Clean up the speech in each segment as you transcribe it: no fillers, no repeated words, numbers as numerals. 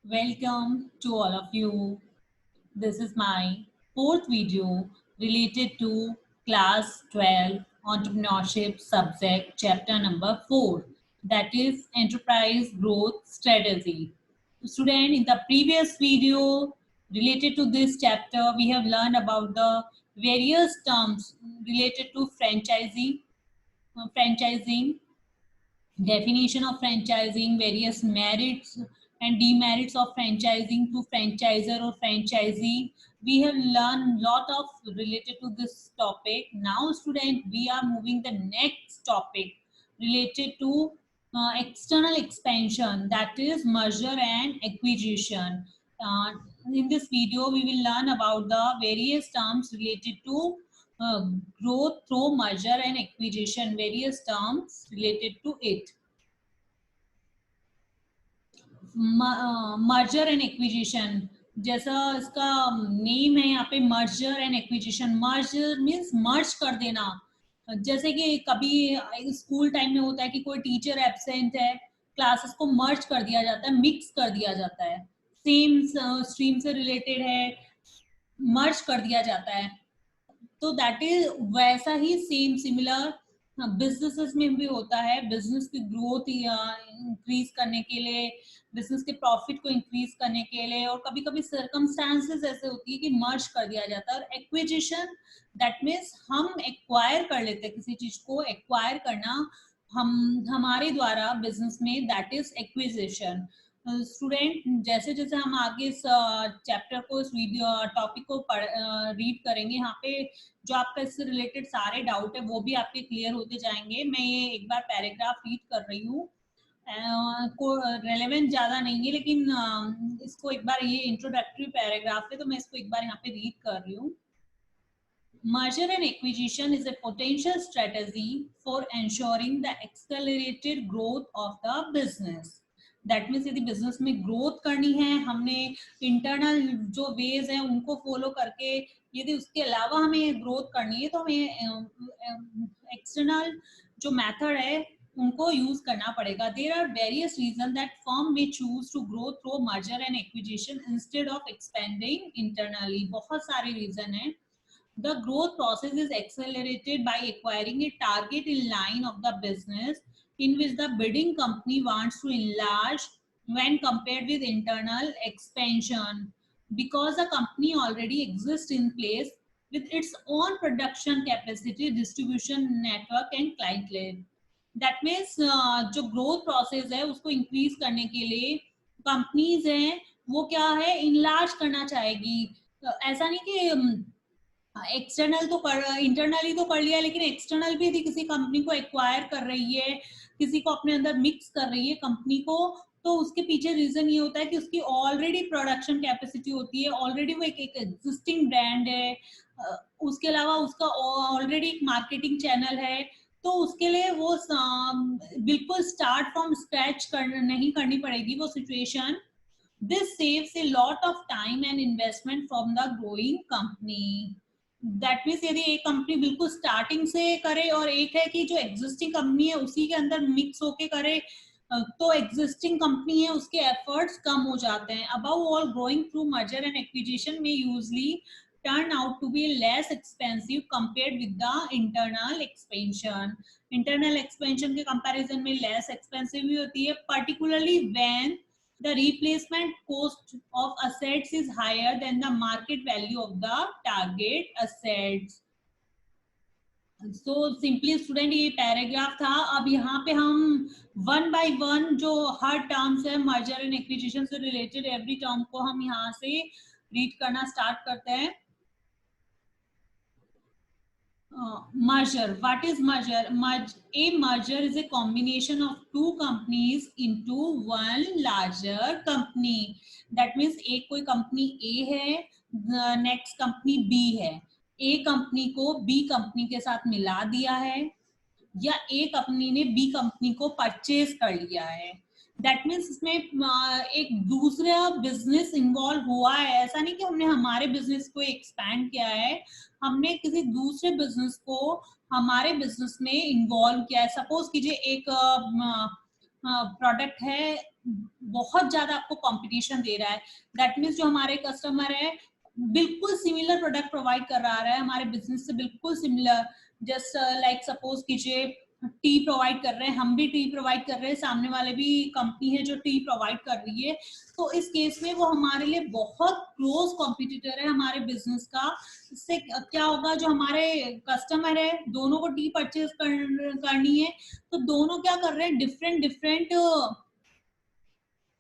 Welcome to all of you. This is my fourth video related to class 12 entrepreneurship subject chapter number 4, that is enterprise growth strategy. Student, in the previous video related to this chapter we have learned about the various terms related to franchising, definition of franchising, various merits and demerits of franchising to franchisor or franchisee. We have learned lot of related to this topic. Now student, we are moving the next topic related to external expansion, that is merger and acquisition. uh, in this video we will learn about the various terms related to uh, growth through merger and acquisition, various terms related to it. Merger and acquisition, जैसा इसका name है यहाँ पे, merger and acquisition. Merger means merge कर देना। जैसे कि कभी स्कूल टाइम में होता है कि कोई टीचर एब्सेंट है, क्लासेस को मर्ज कर दिया जाता है, मिक्स कर दिया जाता है, सेम स्ट्रीम से रिलेटेड है, मर्ज कर दिया जाता है। तो दैट इज वैसा ही सेम सिमिलर बिजनेसेस में भी होता है। बिजनेस की ग्रोथ इंक्रीज करने के लिए, बिजनेस के प्रॉफिट को इंक्रीज करने के लिए, और कभी कभी सर्कमस्टांसेस ऐसे होती है कि मर्ज कर दिया जाता है। और एक्विजिशन, दैट मीन्स हम एक्वायर कर लेते हैं किसी चीज को, एक्वायर करना हम हमारे द्वारा बिजनेस में, दैट इज एक्विजिशन। स्टूडेंट, जैसे जैसे हम आगे इस चैप्टर को, इस वीडियो टॉपिक को रीड करेंगे, यहाँ पे जो आपका इससे रिलेटेड सारे डाउट है वो भी आपके क्लियर होते जाएंगे। मैं ये एक बार पैराग्राफ रीड कर रही हूँ, को रेलेवेंट ज्यादा नहीं है, लेकिन इसको एक बार, ये इंट्रोडक्टरी पैराग्राफ है तो मैं इसको एक बार यहाँ पे रीड कर रही हूँ। Merger and acquisition is a potential strategy for ensuring the accelerated growth of the business. That means यदि बिजनेस में ग्रोथ करनी है, हमने इंटरनल जो वेज है उनको फॉलो करके, यदि उसके अलावा हमें ग्रोथ करनी है तो हमें एक्सटर्नल जो मेथड है उनको यूज करना पड़ेगा। There are various reason that firm may choose to grow through merger and acquisition instead of expanding internally. बहुत सारे रीजन है। The growth process is accelerated by acquiring a target in line of the business in which the bidding company wants to enlarge when compared with internal expansion, because the company already exists in place with its own production capacity, distribution network and client list. That means जो growth process है उसको increase करने के लिए companies हैं वो क्या है, enlarge करना चाहेगी। ऐसा नहीं कि एक्सटर्नल तो कर, इंटरनली तो कर लिया, लेकिन एक्सटर्नल भी यदि किसी कंपनी को एक्वायर कर रही है, किसी को अपने अंदर मिक्स कर रही है कंपनी को, तो उसके पीछे रीजन ये होता है कि उसकी ऑलरेडी प्रोडक्शन कैपेसिटी होती है, ऑलरेडी वो एक एग्जिस्टिंग ब्रांड है, उसके अलावा उसका ऑलरेडी एक मार्केटिंग चैनल है। तो उसके लिए वो बिल्कुल स्टार्ट फ्रॉम स्क्रैच नहीं करनी पड़ेगी वो situation. This saves a lot of time and investment from the growing company. That means यदि एक कंपनी बिल्कुल स्टार्टिंग से करे और एक है कि जो एग्जिस्टिंग कंपनी है उसी के अंदर मिक्स होके करे, तो एग्जिस्टिंग कंपनी है उसके एफर्ट्स कम हो जाते हैं। Above all, growing through merger and acquisition may usually turn out to be less expensive compared with the internal expansion. Internal expansion के कंपैरिजन में लेस एक्सपेंसिव भी होती है, particularly when the replacement cost of assets is higher than the market value of the target assets. So simply student, ये paragraph था। अब यहाँ पे हम वन बाय वन जो हर टर्म्स है मर्जर एंड एक्विजिशन से रिलेटेड, एवरी टर्म को हम यहाँ से रीड करना स्टार्ट करते हैं। Merger. What is merger? A merger is a combination of two companies into one larger company. That means एक कोई कंपनी A है, नेक्स्ट कंपनी B है, A कंपनी को B कंपनी के साथ मिला दिया है, या A कंपनी ने B कंपनी को परचेज कर लिया है। दैट मीन्स इसमें एक दूसरा बिजनेस इन्वॉल्व हुआ है। ऐसा नहीं कि हमने हमारे बिजनेस को एक्सपैंड किया है, हमने किसी दूसरे बिजनेस को हमारे बिजनेस में इन्वॉल्व किया है। सपोज कीजिए एक प्रोडक्ट है बहुत ज्यादा आपको कंपटीशन दे रहा है, दैट मीन्स जो हमारे कस्टमर है बिल्कुल सिमिलर प्रोडक्ट प्रोवाइड कर रहा है हमारे बिजनेस से बिल्कुल सिमिलर, जस्ट लाइक सपोज कीजिए टी प्रोवाइड कर रहे हैं, हम भी टी प्रोवाइड कर रहे हैं, सामने वाले भी कंपनी है जो टी प्रोवाइड कर रही है, तो इस केस में वो हमारे लिए बहुत क्लोज कॉम्पिटिटर है हमारे बिजनेस का। इससे क्या होगा, जो हमारे कस्टमर है दोनों को टी परचेज करनी है, तो दोनों क्या कर रहे हैं, डिफरेंट डिफरेंट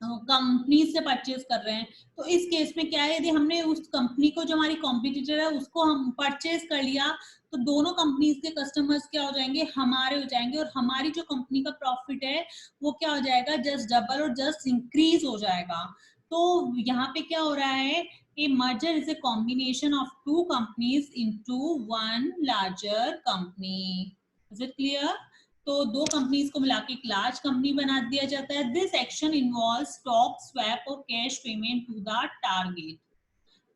कंपनी से परचेज कर रहे हैं। तो इस केस में क्या है, यदि हमने उस कंपनी को जो हमारी कॉम्पिटिटर है उसको हम परचेज कर लिया, तो दोनों कंपनीज के कस्टमर्स क्या हो जाएंगे, हमारे हो जाएंगे, और हमारी जो कंपनी का प्रॉफिट है वो क्या हो जाएगा, जस्ट डबल और जस्ट इंक्रीज हो जाएगा। तो यहाँ पे क्या हो रहा है, a merger is a combination of two companies into one larger company. Is it clear? तो दो कंपनीज को मिला के एक लार्ज कंपनी बना दिया जाता है। This action involve stock swap और cash payment to the target.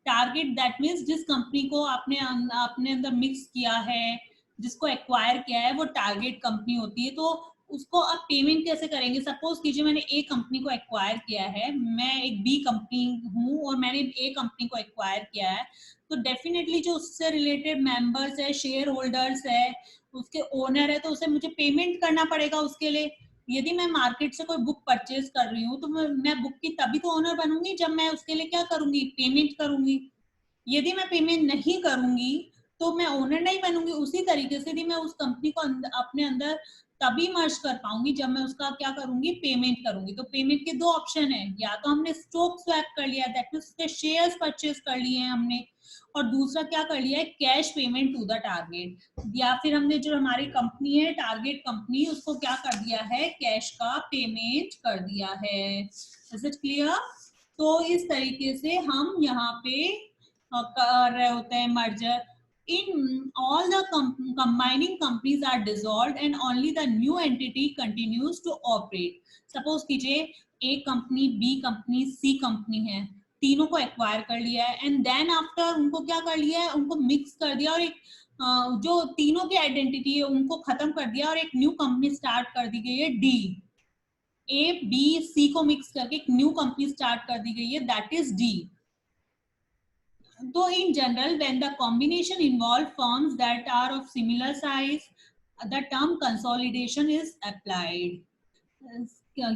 Target that means जिस कंपनी को आपने अपने अंदर मिक्स किया है, जिसको एक्वायर किया है, वो टारगेट कंपनी होती है। तो उसको आप पेमेंट कैसे करेंगे, सपोज कीजिए मैंने ए कंपनी को एक्वायर किया है, मैं एक बी कंपनी हूँ और मैंने ए कंपनी को एक्वायर किया है, तो डेफिनेटली जो उससे रिलेटेड मेंबर्स है, शेयर होल्डर्स है, उसके ओनर है, तो उसे मुझे पेमेंट करना पड़ेगा उसके लिए। यदि मैं मार्केट से कोई बुक परचेज कर रही हूँ, तो मैं बुक की तभी तो ओनर बनूंगी जब मैं उसके लिए क्या करूंगी, पेमेंट करूंगी। यदि मैं पेमेंट नहीं करूंगी तो मैं ओनर नहीं बनूंगी। उसी तरीके से यदि मैं उस कंपनी को अपने अंदर तभी मर्ज कर पाऊंगी जब मैं उसका क्या करूंगी, पेमेंट करूंगी। तो पेमेंट के दो ऑप्शन है, या तो हमने स्टॉक स्वैप कर लिया, दैट मींस उसके शेयर्स परचेज कर लिए हैं हमने, और दूसरा क्या कर लिया है, cash payment to the target, या फिर हमने जो हमारी कंपनी है टारगेट कंपनी, उसको क्या कर दिया है, कैश का पेमेंट कर दिया है। Is it clear? तो इस तरीके से हम यहाँ पे कर रहे होते हैं merger. In all the combining companies are dissolved and only the new entity continues to operate. Suppose कीजिए A company, B company, C company है, तीनों को एक्वायर कर लिया है, एंड देन आफ्टर उनको क्या कर लिया है, उनको मिक्स कर दिया, और एक जो तीनों की आइडेंटिटी है उनको खत्म कर दिया, और एक न्यू कंपनी स्टार्ट कर दी गई है डी। ए बी सी को मिक्स करके एक न्यू कंपनी स्टार्ट कर दी गई है, that is D. Though in general, when the combination involve firms that are of similar size, the term consolidation is applied.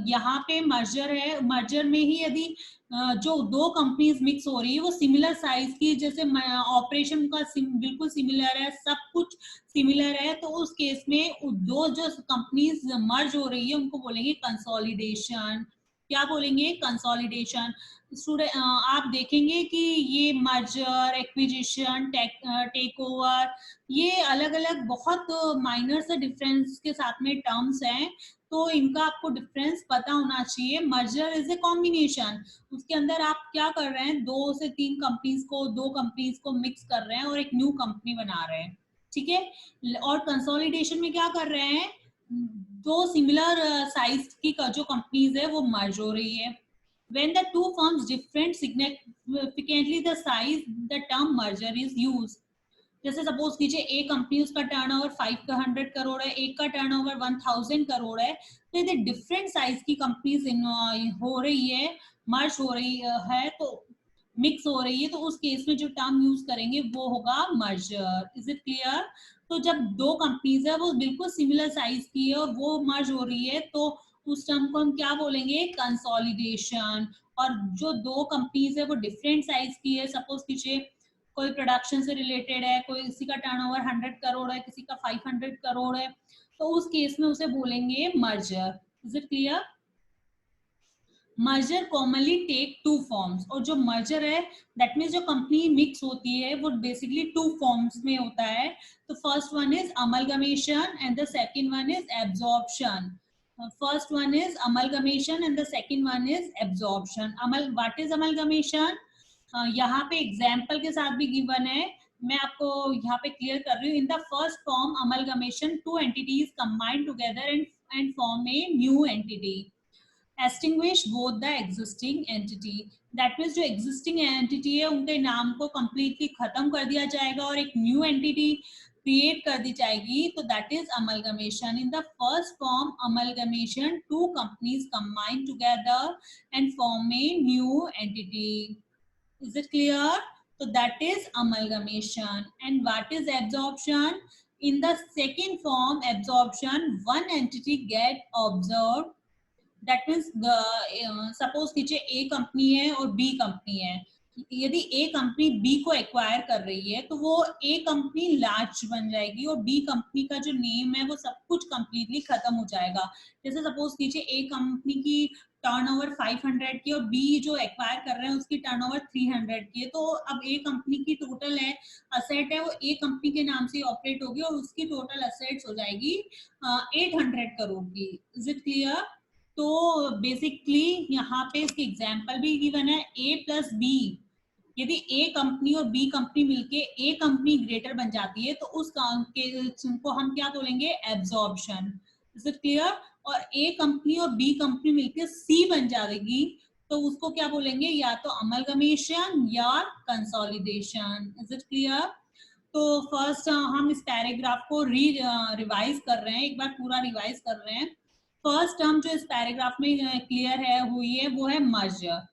यहाँ पे मर्जर है, मर्जर में ही यदि जो दो कंपनीज मिक्स हो रही है वो सिमिलर साइज की, जैसे ऑपरेशन का बिल्कुल सिमिलर है, सब कुछ सिमिलर है, तो उस केस में दो जो कंपनीज मर्ज हो रही है उनको बोलेंगे कंसोलिडेशन। क्या बोलेंगे, कंसोलिडेशन। स्टूडेंट आप देखेंगे कि ये मर्जर, एक्विजिशन, टेक ओवर, ये अलग अलग बहुत माइनर से डिफरेंस के साथ में टर्म्स हैं, तो इनका आपको डिफरेंस पता होना चाहिए। मर्जर इज ए कॉम्बिनेशन, उसके अंदर आप क्या कर रहे हैं, दो से तीन कंपनीज को, दो कंपनीज को मिक्स कर रहे हैं और एक न्यू कंपनी बना रहे हैं, ठीक है। और कंसोलिडेशन में क्या कर रहे हैं, दो सिमिलर साइज की जो कंपनीज है वो मर्ज हो रही है। When the two firms differ significantly the size, the term merger is used. जैसे सपोज कीजिए ए कंपनी, उसका टर्नओवर 500 करोड़ है, एक का टर्नओवर 1000 करोड़ है, तो यदि डिफरेंट साइज की कंपनीज हो रही है, मर्ज हो रही है, तो मिक्स हो रही है, तो उस केस में जो टर्म यूज करेंगे वो होगा मर्जर। Is it clear? तो जब दो कंपनीज है वो बिल्कुल सिमिलर साइज की है और वो मर्ज हो रही है, तो उस टर्म को हम क्या बोलेंगे, कंसोलिडेशन। और जो दो कंपनीज है वो डिफरेंट साइज की है, सपोज कीजिए कोई प्रोडक्शन से रिलेटेड है, कोई किसी का टर्नओवर 100 करोड़ है, किसी का 500 करोड़ है, तो उस केस में उसे बोलेंगे merger. Is it clear? Merger commonly take two forms, और जो मर्जर है दैट मीन्स जो कंपनी मिक्स होती है वो बेसिकली टू फॉर्म्स में होता है। तो first one is amalgamation and the second one is absorption. First one is amalgamation and the second one is absorption. What is amalgamation? यहाँ पे एग्जाम्पल के साथ भी गिवन है, मैं आपको यहाँ पे क्लियर कर रही हूँ। इन the first form amalgamation, two entities combined together and form a new entity. extinguish both the existing entity, that means जो existing entity है उनके नाम को completely खत्म कर दिया जाएगा और एक new entity क्रिएट कर दी जाएगी, तो that is amalgamation. In the first form amalgamation, two companies combine together and form a new entity. Is it clear? So that is amalgamation. And what is absorption? In the second form, absorption, one entity get absorbed. That means suppose कीजिए A company है और B company है. यदि A company B को acquire कर रही है तो वो A कंपनी लार्ज बन जाएगी और B कंपनी का जो नेम है वो सब कुछ कंप्लीटली खत्म हो जाएगा. जैसे सपोज कीजिए A कंपनी की टर्नओवर 500 की और बी जो एक्वायर कर रहे हैं उसकी टर्नओवर 300 की है, तो अब ए कंपनी की टोटल है असेट है वो ए कंपनी के नाम से ऑपरेट होगी और उसकी टोटल असेट्स हो जाएगी 800 करोड़ की. Is it clear? तो बेसिकली यहाँ पे इसकी एग्जांपल भी गिवन है ए प्लस बी. यदि ए कंपनी और बी कंपनी मिलके ए कंपनी ग्रेटर बन जाती है तो उस को हम क्या बोलेंगे? एब्जॉर्प्शन. Is it clear? और ए कंपनी और बी कंपनी मिलकर सी बन जाएगी तो उसको क्या बोलेंगे? या तो अमलगमेशन या कंसोलिडेशन. Is it clear? तो फर्स्ट हम इस पैराग्राफ को रिवाइज कर रहे हैं, एक बार पूरा रिवाइज कर रहे हैं. फर्स्ट टर्म जो इस पैराग्राफ में क्लियर है हुई है वो है merger.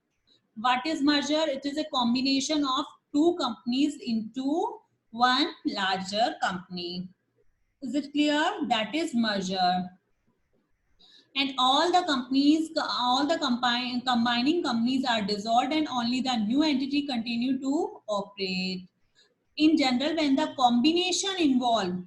What is merger? It is a combination of two companies into one larger company. Is it clear? That is merger. And all the combining companies are dissolved and only the new entity continue to operate. In general, when the combination involved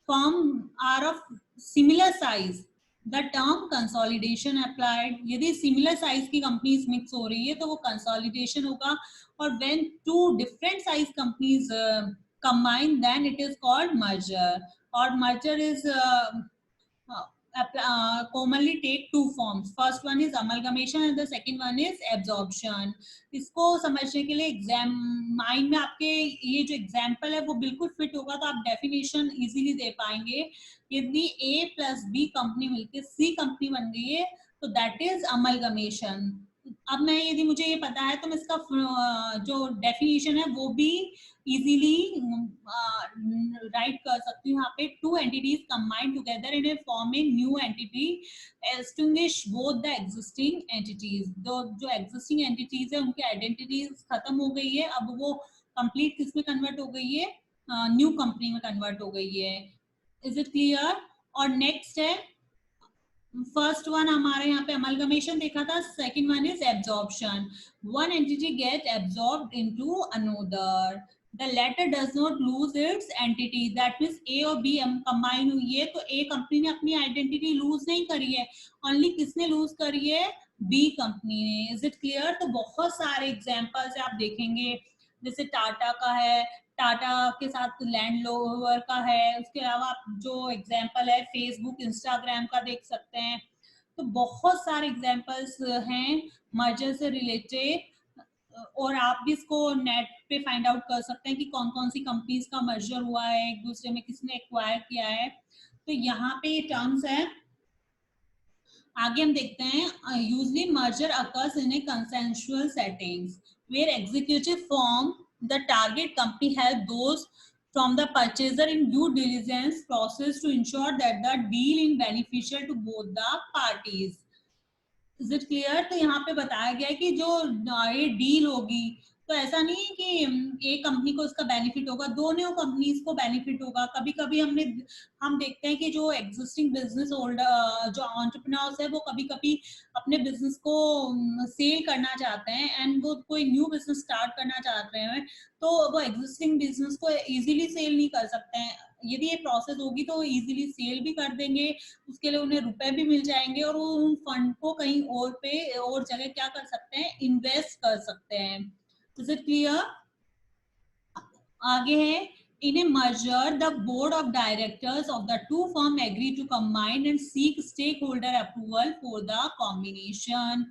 firm are of similar size, the term consolidation applied. यदि similar size की companies mix हो रही है तो वो consolidation होगा. और when two different size companies combine, then it is called merger. और merger is commonly take two forms. First one is amalgamation and the second one is absorption. इसको समझने के लिए एग्जाम माइंड में आपके ये जो एग्जाम्पल है वो बिल्कुल फिट होगा तो आप डेफिनेशन इजीली दे पाएंगे. यदि A प्लस B कंपनी मिलकर C कंपनी बन गई है तो दैट इज अमलगमेशन. अब मैं यदि मुझे ये पता है तो मैं इसका जो डेफिनेशन है वो भी इजीली राइट कर सकती हूँ. यहाँ पे two entities combined together in A form a new entity extinguish both the existing entities. जो एग्जिस्टिंग एंटिटीज है उनकी आइडेंटिटीज खत्म हो गई है, अब वो कंप्लीट किस में कन्वर्ट हो गई है? न्यू कंपनी में कन्वर्ट हो गई है. Is it clear? और नेक्स्ट है फर्स्ट वन हमारे यहाँ पे अमलगमेशन देखा था. Second one is absorption. One entity get absorbed into another. The latter does not lose its entity. That means A और B कंबाइन हुई है तो A कंपनी ने अपनी आइडेंटिटी लूज नहीं करी है, ओनली किसने लूज करी है? B कंपनी ने. Is it clear? तो बहुत सारे एग्जांपल्स आप देखेंगे, जैसे टाटा का है, टाटा के साथ लैंड रोवर का है. उसके अलावा आप जो एग्जांपल है फेसबुक इंस्टाग्राम का देख सकते हैं. तो बहुत सारे एग्जांपल्स हैं मर्जर से रिलेटेड और आप भी इसको नेट पे फाइंड आउट कर सकते हैं कि कौन कौन सी कंपनीज का मर्जर हुआ है, एक दूसरे में किसने एक्वायर किया है. तो यहाँ पे ये टर्म्स है. आगे हम देखते हैं usually merger occurs in a consensual settings where executive form the target company help those from the purchaser in due diligence process to ensure that the deal is beneficial to both the parties. Is it clear? तो यहाँ पे बताया गया है कि जो ये deal होगी तो ऐसा नहीं है कि एक कंपनी को इसका बेनिफिट होगा, दोनों कंपनीज को बेनिफिट होगा. कभी कभी हम देखते हैं कि जो एग्जिस्टिंग बिजनेस होल्डर जो एंटरप्रेन्योर्स है वो कभी कभी अपने बिजनेस को सेल करना चाहते हैं एंड वो कोई न्यू बिजनेस स्टार्ट करना चाहते हैं तो वो एग्जिस्टिंग बिजनेस को इजीली सेल नहीं कर सकते हैं. यदि ये प्रोसेस होगी तो इजीली सेल भी कर देंगे, उसके लिए उन्हें रुपए भी मिल जाएंगे और वो उन फंड को कहीं और पे और जगह क्या कर सकते हैं? इन्वेस्ट कर सकते हैं. Is it clear? आगे है in a merger the board of directors of the two firm agree to combine and seek stakeholder approval for the combination.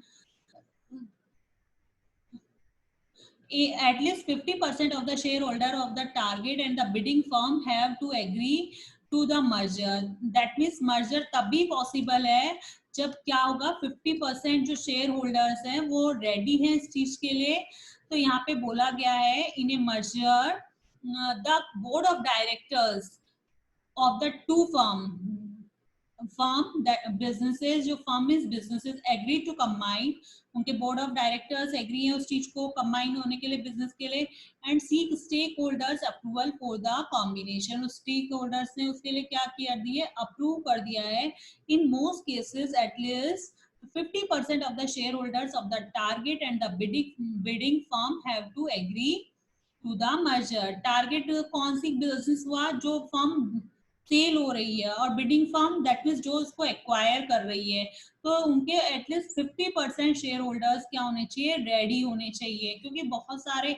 At least 50% of the shareholder of the target and the bidding firm have to agree to the merger. That means merger तभी possible है जब क्या होगा? 50% जो share holders हैं वो ready हैं इस चीज के लिए. तो यहाँ पे बोला गया है in a merger the board of directors of the two firm that businesses, जो firm is businesses agree to combine, उनके board of directors agree हैं उस चीज को combine होने के लिए business के लिए, and seek stakeholders approval for the combination. उस stakeholders ने उसके लिए क्या किया दिए, approve कर दिया है. In most cases at least 50% of the shareholders of the target and the bidding firm have to agree to the merger. Target कौन सी business हुआ, जो firm सेल हो रही है, और बिडिंग फर्म दैट मींस जो उसको एक्वायर कर रही है, तो उनके एटलीस्ट 50% शेयर होल्डर्स क्या होने चाहिए, रेडी होने चाहिए. क्योंकि बहुत सारे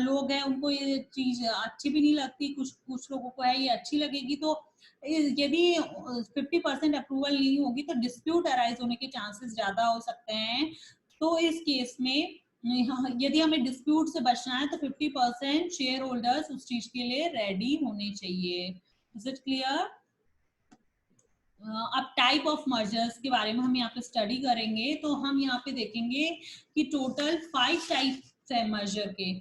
लोग हैं, उनको ये चीज अच्छी भी नहीं लगती, कुछ लोगों को है ये अच्छी लगेगी. तो यदि 50% अप्रूवल नहीं होगी तो डिस्प्यूट अराइज होने के चांसेस ज्यादा हो सकते हैं. तो इस केस में यदि हमें डिस्प्यूट से बचना है तो 50% शेयर होल्डर्स उस चीज के लिए रेडी होने चाहिए. Is it clear? अब टाइप ऑफ मर्जर्स के बारे में हम यहाँ पे स्टडी करेंगे. तो हम यहाँ पे देखेंगे कि टोटल 5 टाइप्स है मर्जर के.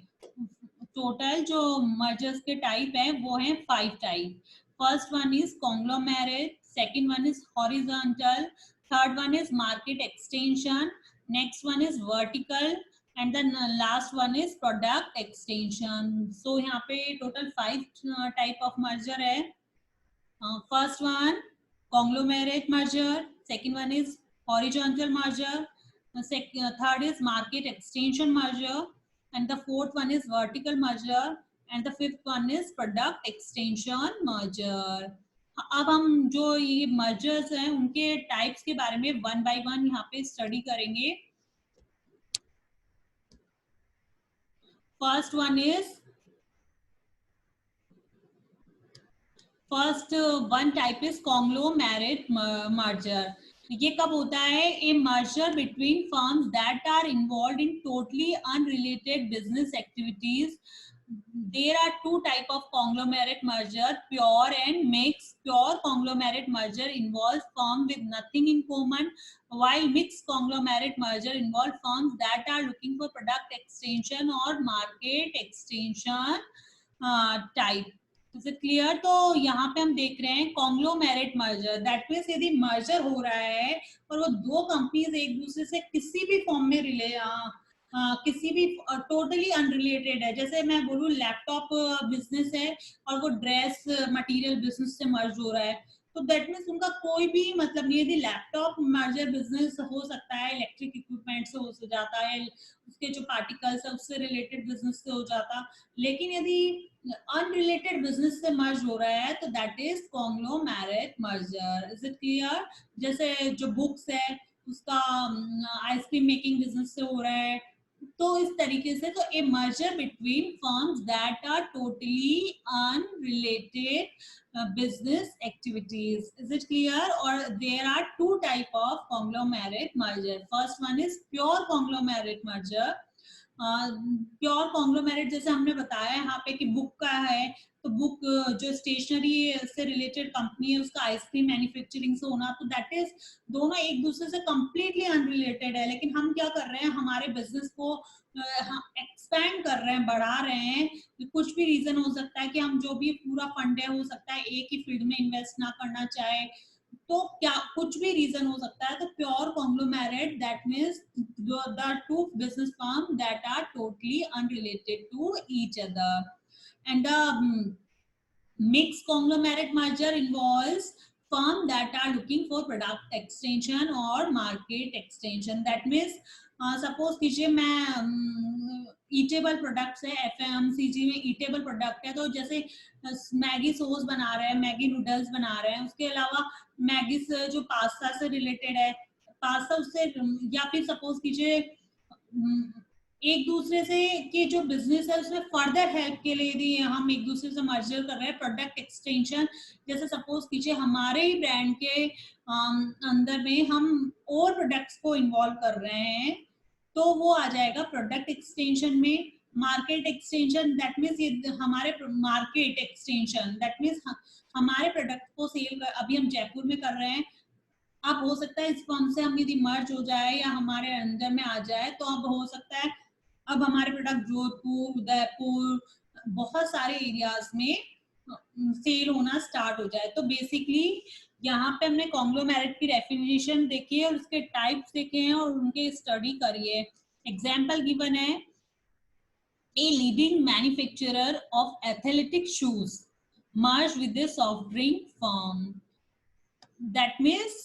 टोटल जो मर्जर्स के टाइप है वो है 5 type. First one is conglomerate, second one is horizontal, third one is market extension, next one is vertical, and then last one is product extension. So यहाँ पे total 5 type of merger है. First one, conglomerate merger. Second one is horizontal merger. Third is market extension merger. And the fourth one is vertical merger. And the fifth one is product extension merger. अब हम जो ये mergers हैं उनके types के बारे में one by one यहाँ पे स्टडी करेंगे. First one is first one type is conglomerate merger. ये कब होता है, a merger between firms that are involved in totally unrelated business activities. There are two type of conglomerate merger, pure and mixed. Pure conglomerate merger involves firms with nothing in common, while mixed conglomerate merger involves firms that are looking for product extension or market extension type. Is it clear? तो यहाँ पे हम देख रहे हैं conglomerate merger. That means यदि merger हो रहा है और वो दो कंपनीज एक दूसरे से किसी भी फॉर्म में किसी भी टोटली अनरिलेटेड है. जैसे मैं बोलूँ लैपटॉप बिजनेस है और वो ड्रेस मटेरियल बिजनेस से मर्ज हो रहा है, तो दैट मीन्स उनका कोई भी मतलब नहीं. यदि लैपटॉप मर्जर बिजनेस हो सकता है, इलेक्ट्रिक इक्विपमेंट से हो जाता है, उसके जो पार्टिकल्स है उससे रिलेटेड बिजनेस से हो जाता. लेकिन यदि अनरिलेटेड बिजनेस से मर्ज हो रहा है तो that is conglomerate merger. Is it clear? जैसे जो बुक्स है उसका आइसक्रीम मेकिंग बिजनेस से हो रहा है, तो इस तरीके से. तो a merger between firms that are totally unrelated business activities. Is it clear? Or there are two type of conglomerate merger. First one is pure conglomerate merger. Pure conglomerate जैसे हमने बताया यहाँ पे कि बुक का है, तो बुक जो स्टेशनरी से रिलेटेड कंपनी है उसका आइसक्रीम मैन्युफैक्चरिंग से होना, तो दैट इज दोनों एक दूसरे से कंप्लीटली अनरिलेटेड है. लेकिन हम क्या कर रहे हैं, हमारे बिजनेस को एक्सपैंड कर रहे हैं, बढ़ा रहे हैं. कुछ भी रीजन हो सकता है कि हम जो भी पूरा फंड है हो सकता है एक ही फील्ड में इन्वेस्ट ना करना चाहे, तो क्या कुछ भी रीजन हो सकता है. तो pure conglomerate that means the two business firms that are totally unrelated to each other. And the mixed conglomerate merger involves firms that are looking for product extension or market extension. That means suppose कीजिए मैं eatable products है, FMCG में eatable product है, तो जैसे Maggi sauce बना रहे हैं, मैगी नूडल्स बना रहे हैं, उसके अलावा मैगी से जो पास्ता से रिलेटेड है, पास्ता उससे, या फिर सपोज कीजिए एक दूसरे से के जो बिजनेस है उसमें फर्दर हेल्प के लिए यदि हम एक दूसरे से मर्जर कर रहे हैं, प्रोडक्ट एक्सटेंशन. जैसे सपोज कीजिए हमारे ही ब्रांड के अंदर में हम और प्रोडक्ट्स को इन्वॉल्व कर रहे हैं, तो वो आ जाएगा प्रोडक्ट एक्सटेंशन में. मार्केट एक्सटेंशन दैट मीन्स ये हमारे मार्केट एक्सटेंशन दैट मीन्स हमारे प्रोडक्ट को सेल कर, अभी हम जयपुर में कर रहे हैं, अब हो सकता है इस फर्म से हम यदि मर्ज हो जाए या हमारे अंदर में आ जाए, तो अब हो सकता है अब हमारे प्रोडक्ट जोधपुर, उदयपुर, बहुत सारे एरियाज में सेल होना स्टार्ट हो जाए। तो बेसिकली यहाँ पे हमने कॉन्ग्लोमेरेट की डेफिनेशन देखी है और उसके टाइप्स देखे हैं और उनके स्टडी करी है। एग्जाम्पल गिवन है, a leading manufacturer of athletic shoes merged with a soft drink firm. That means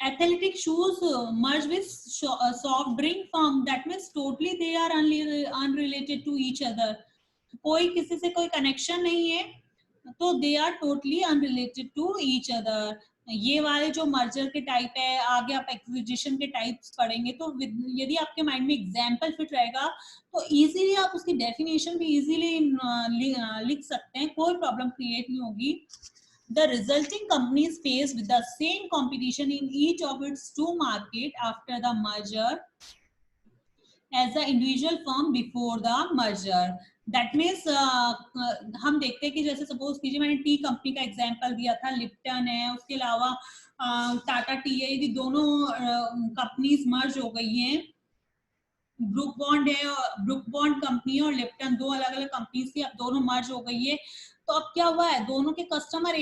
athletic shoes merged with soft drink firm. That means totally they are unrelated to each other. कोई किसी से कोई connection नहीं है, तो they are totally unrelated to each other. ये वाले जो मर्जर के टाइप है, आगे आप एक्विजिशन के टाइप्स पढ़ेंगे, तो यदि आपके माइंड में एग्जाम्पल फिट रहेगा तो इजीली आप उसकी डेफिनेशन भी इजीली लिख सकते हैं, कोई प्रॉब्लम क्रिएट नहीं होगी। The resulting companies faced with the same competition in each of its two market after the merger as the individual firm before the merger. That means हम देखते हैं कि जैसे सपोज कीजिए, मैंने टी कंपनी का एग्जांपल दिया था, लिप्टन है, उसके अलावा टाटा टी है, ये दोनों कंपनीज मर्ज हो गई हैं। ब्रुक बॉन्ड है, ब्रुक बॉन्ड कंपनी और लिप्टन दो अलग अलग कंपनीज थी, अब दोनों मर्ज हो गई है। तो अब क्या हुआ है, दोनों के कस्टमर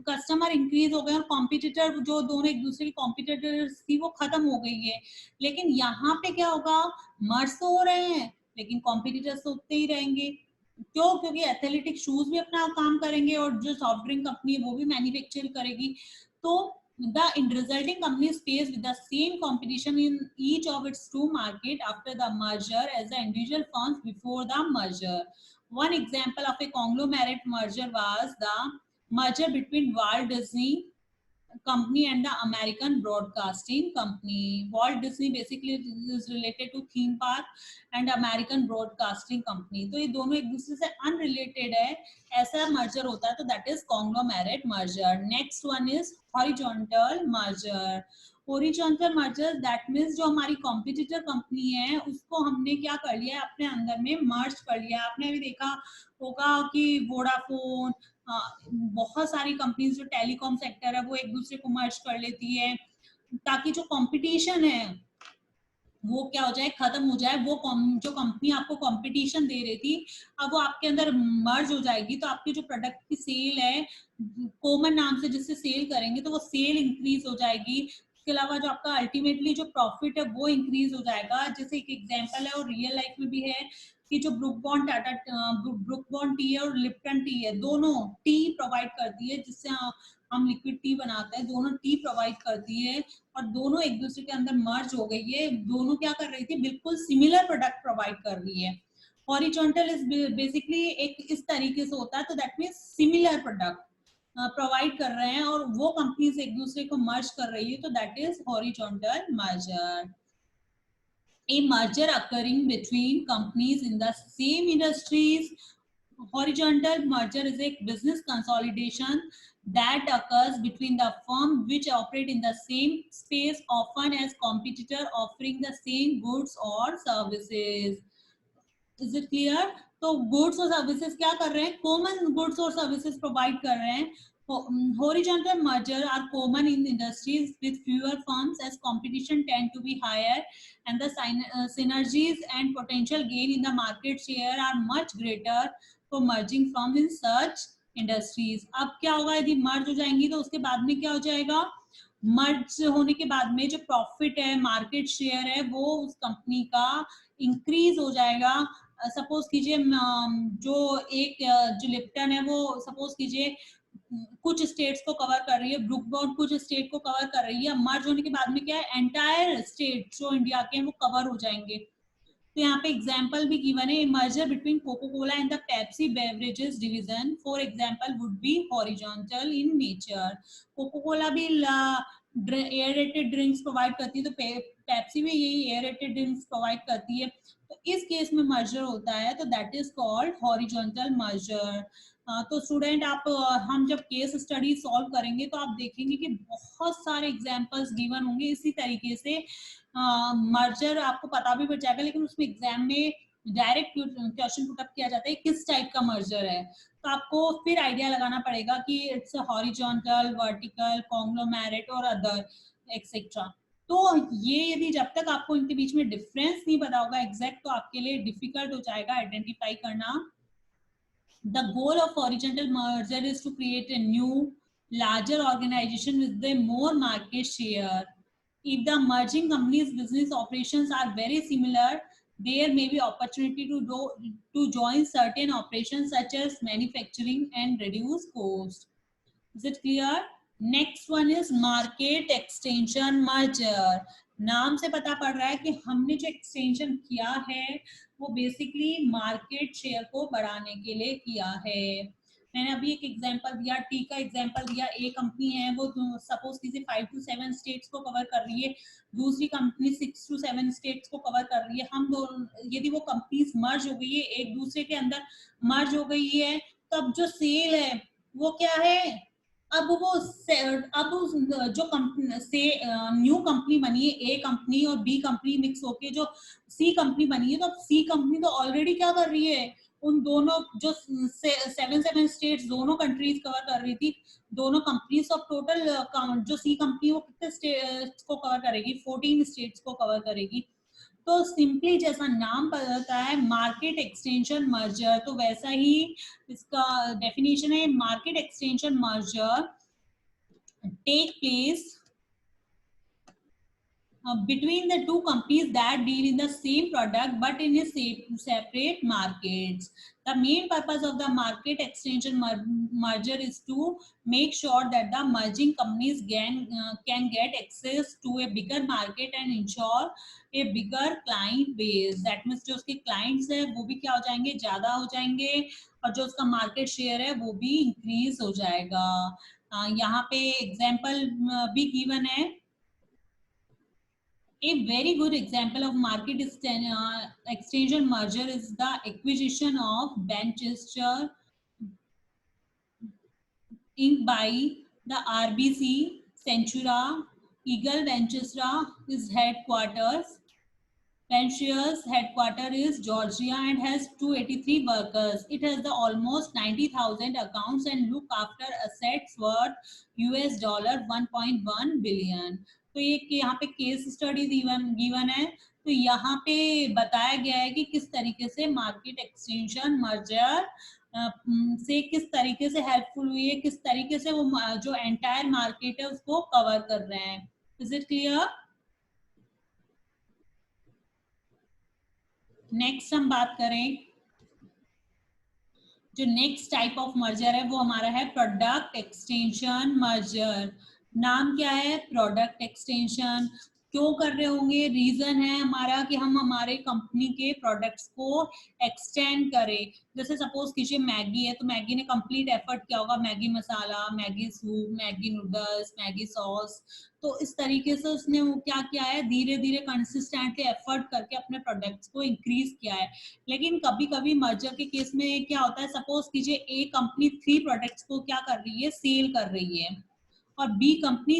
कस्टमर इंक्रीज हो गए और कॉम्पिटिटर, जो दोनों एक दूसरे की कॉम्पिटिटर्स थी, वो खत्म हो गई है। लेकिन यहाँ पे क्या होगा, मर्ज तो हो रहे हैं लेकिन कॉम्पिटिटर्स तो उतने ही रहेंगे। क्यों? क्योंकि एथलेटिक शूज भी अपना काम करेंगे और जो सॉफ्ट ड्रिंक कंपनी है वो भी मैन्युफैक्चर करेगी। तो the resulting companies faced with the same competition in each of its two market after the merger as the individual firms before the merger. One example of a conglomerate merger was the merger between Walt Disney company and the American Broadcasting Company. Walt Disney basically is related to theme park and American Broadcasting Company. तो ये दोनों एक दूसरे से unrelated है, ऐसा merger होता है, तो that is conglomerate merger. Next one is horizontal merger. Horizontal merger, that means जो हमारी competitor company है उसको हमने क्या कर लिया है, अपने अंदर में merge कर लिया। आपने अभी देखा होगा कि वोडाफोन, बहुत सारी कंपनीज जो टेलीकॉम सेक्टर है वो एक दूसरे को मर्ज कर लेती है, ताकि जो कंपटीशन है वो क्या हो जाए, खत्म हो जाए। वो जो कंपनी आपको कंपटीशन दे रही थी, अब वो आपके अंदर मर्ज हो जाएगी, तो आपकी जो प्रोडक्ट की सेल है, कॉमन नाम से जिससे सेल करेंगे, तो वो सेल इंक्रीज हो जाएगी। इसके अलावा जो आपका अल्टीमेटली जो प्रॉफिट है वो इंक्रीज हो जाएगा। जैसे एक एग्जांपल है और रियल लाइफ में भी है कि जो book bond book Bond tea है और लिप्टन टी है, दोनों टी प्रोवाइड करती है जिससे हम लिक्विड टी बनाते हैं, दोनों टी प्रोवाइड करती है और दोनों एक दूसरे के अंदर मर्ज हो गई है। दोनों क्या कर रही थी, बिल्कुल सिमिलर प्रोडक्ट प्रोवाइड कर रही है। हॉरिजॉन्टल इज बेसिकली एक इस तरीके से होता है, तो that means similar product provide कर रहे हैं और वो कंपनीज एक दूसरे को मर्ज कर रही है, तो that is horizontal merger. A merger occurring between companies in the same industries. Horizontal merger is a business consolidation that occurs between the firm which operate in the same space, often as competitor offering the same goods or services. Is it clear? तो goods और services क्या कर रहे हैं, common goods और services provide कर रहे हैं। Horizontal merger are common in industries with fewer firms as competition tend to be higher and the synergies and potential gain in the market share are much greater for merging firms in such industries. अब क्या होगा, यदि मर्ज हो जाएंगी तो उसके बाद में क्या हो जाएगा, मर्ज होने के बाद में जो प्रॉफिट है, मार्केट शेयर है, वो उस कंपनी का इंक्रीज हो जाएगा। सपोज कीजिए जो जो लिप्टन है वो सपोज कीजिए कुछ स्टेट्स को कवर कर रही है, ब्रुक बॉन्ड कुछ स्टेट को कवर कर रही है। मर्ज होने के बाद में क्या है, एंटायर स्टेट जो इंडिया के हैं वो कवर हो जाएंगे। तो यहाँ पे एग्जाम्पल भी गिवन है, merger between Coca Cola and the Pepsi beverages division for example would be horizontal in nature. Coca Cola भी एयरेटेड ड्रिंक्स प्रोवाइड करती है, तो पेप्सी भी यही एयरेटेड ड्रिंक्स प्रोवाइड करती है। तो इस केस में मर्जर होता है, तो that is called horizontal merger. तो स्टूडेंट आप हम जब केस स्टडी सॉल्व करेंगे तो आप देखेंगे कि बहुत सारे एग्जांपल्स गिवन होंगे इसी तरीके से। मर्जर आपको पता भी पड़ जाएगा, लेकिन उसमें एग्जाम में डायरेक्ट क्वेश्चन पुट अप किया जाता है किस टाइप का मर्जर है, तो आपको फिर आइडिया लगाना पड़ेगा कि इट्स हॉरिजॉन्टल, वर्टिकल, कॉन्ग्लोमेरेट और अदर एक्सेट्रा। तो ये यदि जब तक आपको इनके बीच में डिफरेंस नहीं पता होगा एग्जैक्ट, तो आपके लिए डिफिकल्ट हो जाएगा आइडेंटिफाई करना The goal of horizontal merger is to create a new, larger organization with the more market share. If the merging companies' business operations are very similar, there may be opportunity to join certain operations such as manufacturing and reduce cost. Is it clear? Next one is market extension merger. नाम से पता पड़ रहा है कि हमने जो extension किया है वो बेसिकली मार्केट शेयर को बढ़ाने के लिए किया है. मैंने अभी एक एग्जांपल दिया, टी का एग्जांपल दिया. एक कंपनी है वो सपोज कीजिए 5 to 7 स्टेट्स को कवर कर रही है, दूसरी कंपनी 6 to 7 स्टेट्स को कवर कर रही है. हम दोनों यदि वो कंपनीज मर्ज हो गई है, एक दूसरे के अंदर मर्ज हो गई है, तब जो सेल है वो क्या है, अब वो अब जो कंपनी से न्यू कंपनी बनी है, ए कंपनी और बी कंपनी मिक्स होके जो सी कंपनी बनी है, तो सी कंपनी तो ऑलरेडी क्या कर रही है, उन दोनों जो 7 स्टेट्स दोनों कंट्रीज कवर कर रही थी, दोनों कंपनीज ऑफ टोटल जो सी कंपनी वो कितने स्टेट्स को कवर करेगी, 14 स्टेट्स को कवर करेगी. तो सिंपली जैसा नाम बताता है मार्केट एक्सटेंशन मर्जर, तो वैसा ही इसका डेफिनेशन है. Market extension merger take place between the two companies that deal in the same product but in a separate markets. The main purpose of the market extension merger is to make sure that the merging companies can get access to a bigger market and ensure a bigger client base. That means जो उसके clients है वो भी क्या हो जाएंगे, ज़्यादा हो जाएंगे, और जो उसका market share है वो भी increase हो जाएगा. यहाँ पे example भी given है. A very good example of market extension merger is the acquisition of Manchester Inc. by the RBC Centura. Eagle Manchester is headquarters. Pensioner's headquarter is Georgia and has 283 workers. It has the almost 90,000 accounts and look after assets worth $1.1 billion. तो ये यहाँ पे case study given है. तो यहाँ पे बताया गया है कि किस तरीके से मार्केट एक्सटेंशन मर्जर से किस तरीके से हेल्पफुल हुई है, किस तरीके से वो जो एंटायर मार्केट है उसको कवर कर रहे हैं. Is it clear? नेक्स्ट हम बात करें, जो नेक्स्ट टाइप ऑफ मर्जर है वो हमारा है प्रोडक्ट एक्सटेंशन मर्जर. नाम क्या है, प्रोडक्ट एक्सटेंशन. क्यों कर रहे होंगे, रीजन है हमारा कि हम हमारे कंपनी के प्रोडक्ट्स को एक्सटेंड करें. जैसे सपोज कीजिए मैगी है, तो मैगी ने कंप्लीट एफर्ट किया होगा, Maggi masala, Maggi soup, Maggi noodles, Maggi sauce. तो इस तरीके से उसने वो क्या किया है, धीरे धीरे कंसिस्टेंटली एफर्ट करके अपने प्रोडक्ट्स को इंक्रीज किया है. लेकिन कभी कभी मर्जर के केस में क्या होता है, सपोज कीजिए ए कंपनी 3 प्रोडक्ट्स को क्या कर रही है, सेल कर रही है, और बी कंपनी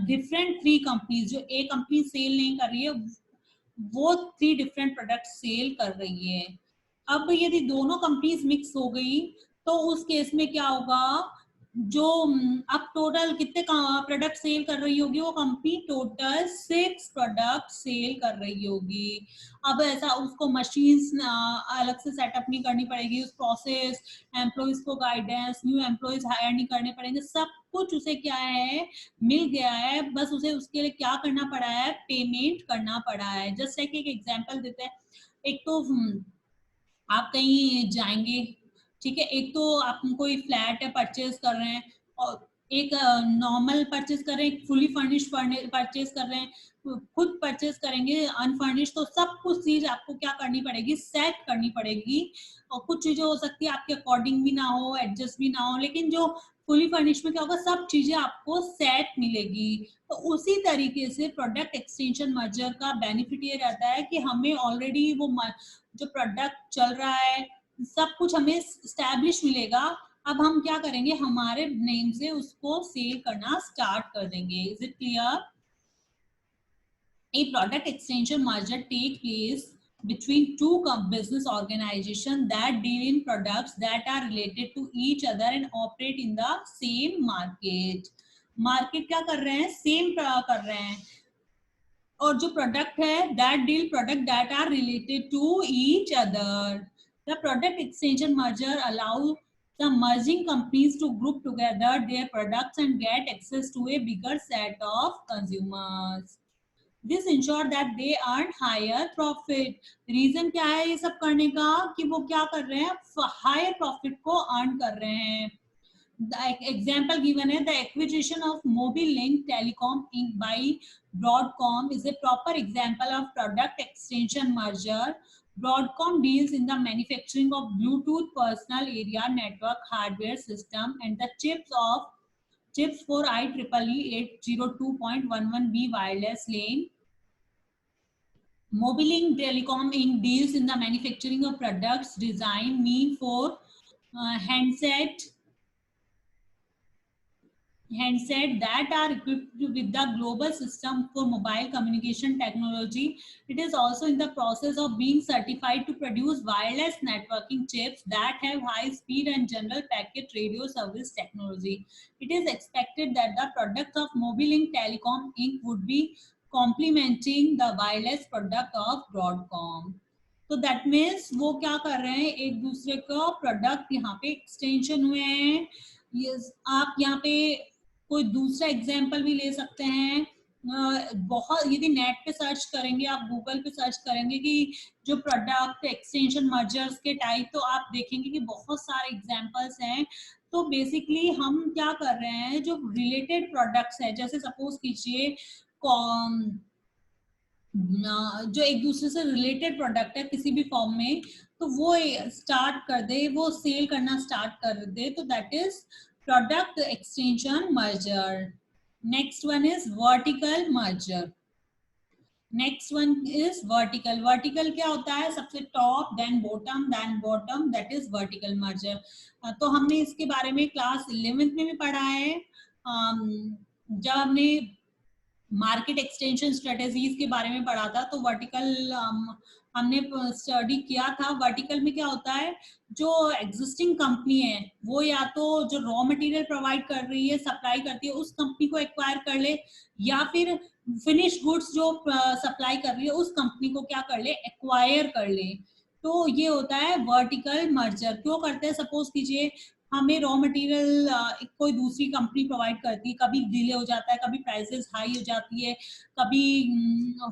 डिफरेंट 3 कंपनीज, जो ए कंपनी सेल नहीं कर रही है वो 3 डिफरेंट प्रोडक्ट सेल कर रही है. अब यदि दोनों कंपनीज मिक्स हो गई तो उस केस में क्या होगा, जो अब टोटल कितने प्रोडक्ट सेल कर रही होगी वो कंपनी, टोटल 6 प्रोडक्ट सेल कर रही होगी. अब ऐसा उसको मशीन्स अलग से सेटअप नहीं करनी पड़ेगी, उस प्रोसेस, एम्प्लॉइज को गाइडेंस, न्यू एम्प्लॉइज हायर नहीं करने पड़ेंगे, सब कुछ उसे क्या है मिल गया है. बस उसे उसके लिए क्या करना पड़ा है, पेमेंट करना पड़ा है. जस्ट एक एग्जांपल देते हैं. एक तो आप कहीं जाएंगे, ठीक है, एक तो आप कोई फ्लैट है परचेज कर रहे हैं, और एक नॉर्मल परचेज कर रहे हैं, फुली फर्निश्ड परचेज कर रहे हैं, खुद परचेज करेंगे अनफर्निश्ड, तो सब कुछ चीज आपको क्या करनी पड़ेगी, सेट करनी पड़ेगी. और कुछ चीजें हो सकती है आपके अकॉर्डिंग भी ना हो, एडजस्ट भी ना हो, लेकिन जो फुली फर्निश्ड में क्या होगा, सब चीजें आपको सेट मिलेगी. तो उसी तरीके से प्रोडक्ट एक्सटेंशन मर्जर का बेनिफिट ये रहता है कि हमें ऑलरेडी वो जो प्रोडक्ट चल रहा है सब कुछ हमें स्टैब्लिश मिलेगा. अब हम क्या करेंगे, हमारे नेम से उसको सेल करना स्टार्ट कर देंगे. Is it clear? A product extension merger take place between two business organizations that deal in products that are related to each other and operate in the same market. Market क्या कर रहे हैं, same कर रहे हैं, और जो product है that deal product that are related to each other. The product extension merger allows the merging companies to group together their products and get access to a bigger set of consumers. This ensure that they earn higher profit. Reason क्या है ये सब करने का कि वो क्या कर रहे हैं, हायर प्रॉफिट को अर्न कर रहे हैं. The example given is the acquisition of Mobilink Telecom Inc. by Broadcom is a proper example of product extension merger. Broadcom deals in the manufacturing of Bluetooth personal area network hardware system and the chips for IEEE 802.11b wireless LAN. Mobilink Telecom Inc. deals in the manufacturing of products designed meant for handset that are equipped with the global system for mobile communication technology. It is also in the process of being certified to produce wireless networking chips that have high speed and general packet radio service technology. It is expected that the products of Mobilink Telecom Inc. would be complementing the wireless product of Broadcom. तो that means वो क्या कर रहे हैं, एक दूसरे का product यहाँ पे एक्सटेंशन हुए हैं. आप यहाँ पे कोई दूसरा एग्जाम्पल भी ले सकते हैं. बहुत यदि नेट पे सर्च करेंगे, आप गूगल पे सर्च करेंगे कि जो प्रोडक्ट एक्सटेंशन मर्जर्स के टाइप, तो आप देखेंगे कि बहुत सारे एग्जाम्पल्स हैं. तो बेसिकली हम क्या कर रहे हैं, जो रिलेटेड प्रोडक्ट्स हैं, जैसे सपोज कीजिए जो एक दूसरे से रिलेटेड प्रोडक्ट है किसी भी फॉर्म में, तो वो स्टार्ट कर दे, वो सेल करना स्टार्ट कर दे, तो that is product extension merger. Next one is vertical merger. Next one is vertical. Vertical क्या होता है, सबसे top then bottom, that is vertical merger. तो हमने इसके बारे में क्लास 11th में भी पढ़ा है. जब हमने मार्केट एक्सटेंशन स्ट्रेटेजीज के बारे में पढ़ा था, तो वर्टिकल हमने स्टडी किया था. वर्टिकल में क्या होता है, जो एग्जिस्टिंग कंपनी है वो या तो जो रॉ मटेरियल प्रोवाइड कर रही है, सप्लाई करती है, उस कंपनी को एक्वायर कर ले, या फिर फिनिश गुड्स जो सप्लाई कर रही है उस कंपनी को क्या कर ले, एक्वायर कर ले. तो ये होता है वर्टिकल मर्जर. क्यों करते हैं, सपोज कीजिए हमें रॉ मटेरियल कोई दूसरी कंपनी प्रोवाइड करती है, कभी डिले हो जाता है, कभी प्राइसेस हाई हो जाती है, कभी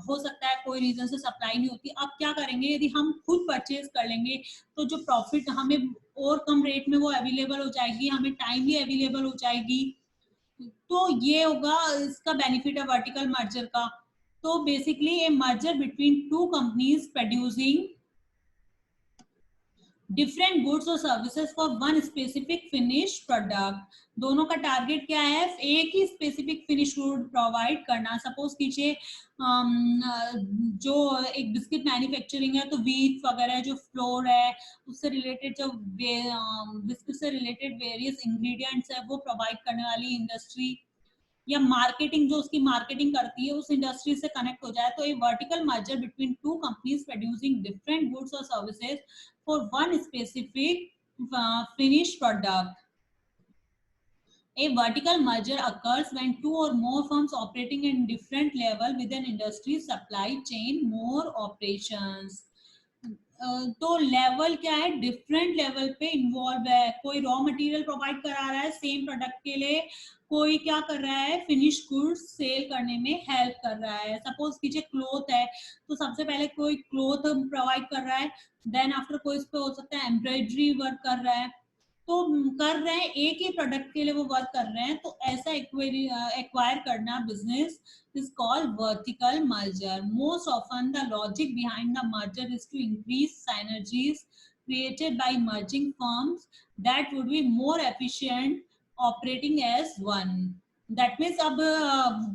हो सकता है कोई रीजन से सप्लाई नहीं होती. अब क्या करेंगे, यदि हम खुद परचेज कर लेंगे तो जो प्रॉफिट हमें और कम रेट में वो अवेलेबल हो जाएगी, हमें टाइमली अवेलेबल हो जाएगी. तो ये होगा इसका बेनिफिट है वर्टिकल मर्जर का. तो basically a merger between two companies producing different goods और services for one specific finish product. दोनों का टारगेट क्या है, एक ही स्पेसिफिक फिनिश गुड प्रोवाइड करना. सपोज कीजिए जो एक बिस्किट मैन्युफैक्चरिंग है, तो व्हीट वगैरह जो फ्लोर है उससे रिलेटेड, जो बिस्किट से रिलेटेड वेरियस इंग्रेडिएंट्स है वो प्रोवाइड करने वाली इंडस्ट्री, या मार्केटिंग जो उसकी मार्केटिंग करती है उस इंडस्ट्री से कनेक्ट हो जाए, तो ये vertical merger between two companies producing different goods और services for one specific finish product. A vertical merger occurs when two or more firms operating in different level within industry supply chain more operations. तो level क्या है, different level पे involve है. कोई raw material provide करा रहा है same product के लिए, कोई क्या कर रहा है, फिनिश गुड्स सेल करने में हेल्प कर रहा है. सपोज कीजिए क्लोथ है, तो सबसे पहले कोई क्लोथ प्रोवाइड कर रहा है, देन आफ्टर कोई इस पे हो सकता है एम्ब्रॉयडरी वर्क कर रहा है. तो कर रहे हैं, एक ही प्रोडक्ट के लिए वो वर्क कर रहे हैं, तो ऐसा एक्वायर करना business is called vertical merger. Most often the logic behind the merger is to increase synergies created by merging firms that would be more efficient operating as one. That means अब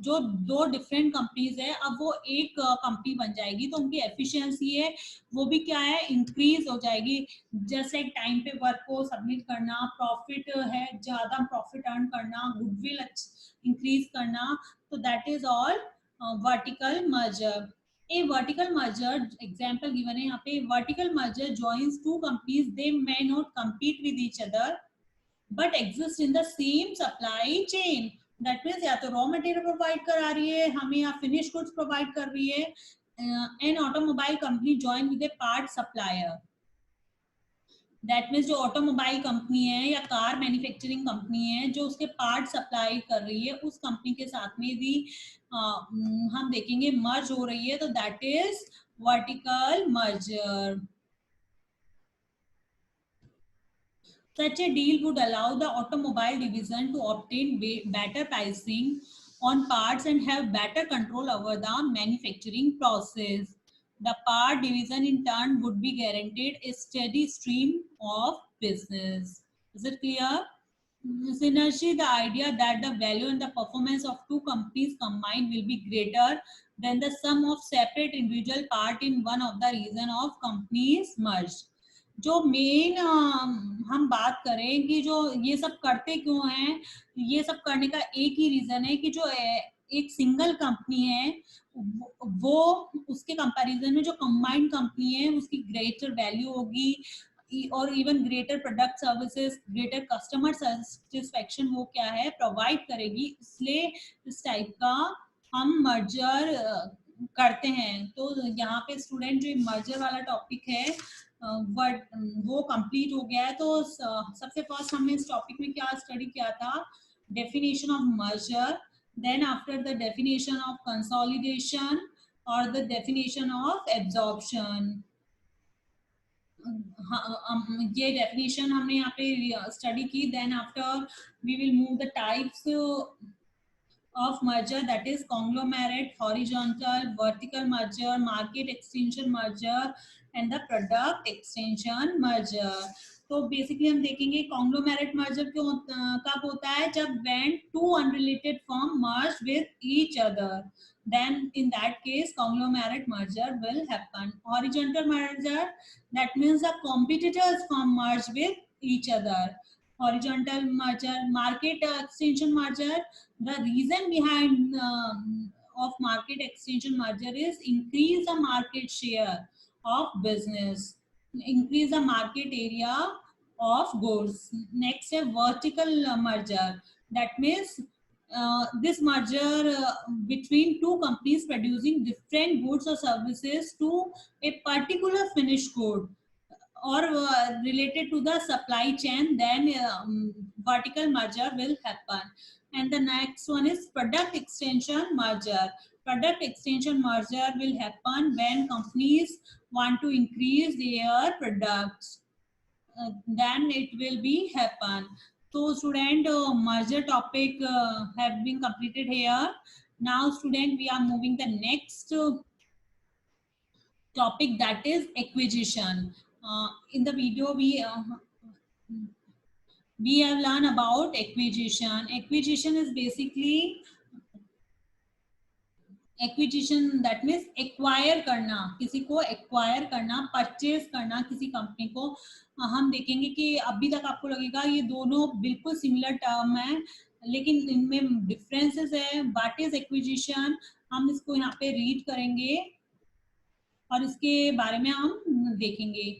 जो दो different companies है, अब वो एक company बन जाएगी, तो उनकी एफिशिएंसी है वो भी क्या है, इंक्रीज हो जाएगी. जैसे टाइम पे वर्क को सबमिट करना, प्रॉफिट है ज्यादा प्रॉफिट अर्न करना, गुडविल इंक्रीज करना. So that is all vertical merger. A vertical merger example given है यहाँ पे, vertical merger joins two companies. They may not compete with each other but exist in the same supply chain. That means या तो raw material provide करा रही है हमें, या finished goods provide कर रही है. An automobile company join with a part supplier. That means जो ऑटोमोबाइल कंपनी है या कार मैन्युफैक्चरिंग कंपनी है जो उसके पार्ट सप्लाई कर रही है, उस कंपनी के साथ में भी हम देखेंगे मर्ज हो रही है, तो that is vertical merger. Such a deal would allow the automobile division to obtain better pricing on parts and have better control over the manufacturing process. The part division in turn would be guaranteed a steady stream of business. Is it clear? Synergy, the idea that the value and the performance of two companies combined will be greater than the sum of separate individual part in one of the reason of companies merged. जो main हम बात करें कि जो ये सब करते क्यों हैं, ये सब करने का एक ही रीजन है कि जो एक सिंगल कंपनी है वो उसके कंपैरिजन में जो कंबाइंड कंपनी है उसकी ग्रेटर वैल्यू होगी और even greater product services, greater customer satisfaction वो क्या है प्रोवाइड करेगी. इसलिए इस टाइप का हम मर्जर करते हैं. तो यहाँ पे स्टूडेंट जो मर्जर वाला टॉपिक है वो कंप्लीट हो गया है. तो सबसे फर्स्ट हमने इस टॉपिक में क्या स्टडी किया था, definition of merger, then after the definition of consolidation और द डेफिनेशन ऑफ एब्जॉर्प्शन. ये डेफिनेशन हमने यहाँ पे स्टडी की. Then after we will move the types of merger, that is conglomerate, horizontal, vertical merger, market extension merger and the product extension merger. तो basically हम देखेंगे conglomerate merger क्यों कब होता है, जब when two unrelated firm merge with each other, then in that case conglomerate merger will happen. Horizontal merger, that means the competitors firm merge with each other. Horizontal merger. Market extension merger, the reason behind of market extension merger is increase the market share of business, increase the market area of goods. Next is vertical merger, that means this merger between two companies producing different goods or services to a particular finished good or related to the supply chain, then vertical merger will happen. And the next one is product extension merger. Product extension merger will happen when companies want to increase their products, then it will be happen. So student, merger topic have been completed here. Now student, we are moving the next topic, that is acquisition. In the video we have learned about acquisition. Acquisition is basically acquisition, that means acquire करना, किसी को acquire करना, purchase करना किसी company को. हम देखेंगे कि अभी तक आपको लगेगा ये दोनों बिल्कुल सिमिलर टर्म है लेकिन इनमें डिफरेंसेस है. व्हाट इज एक्विजिशन, हम इसको यहाँ पे रीड करेंगे और इसके बारे में हम देखेंगे.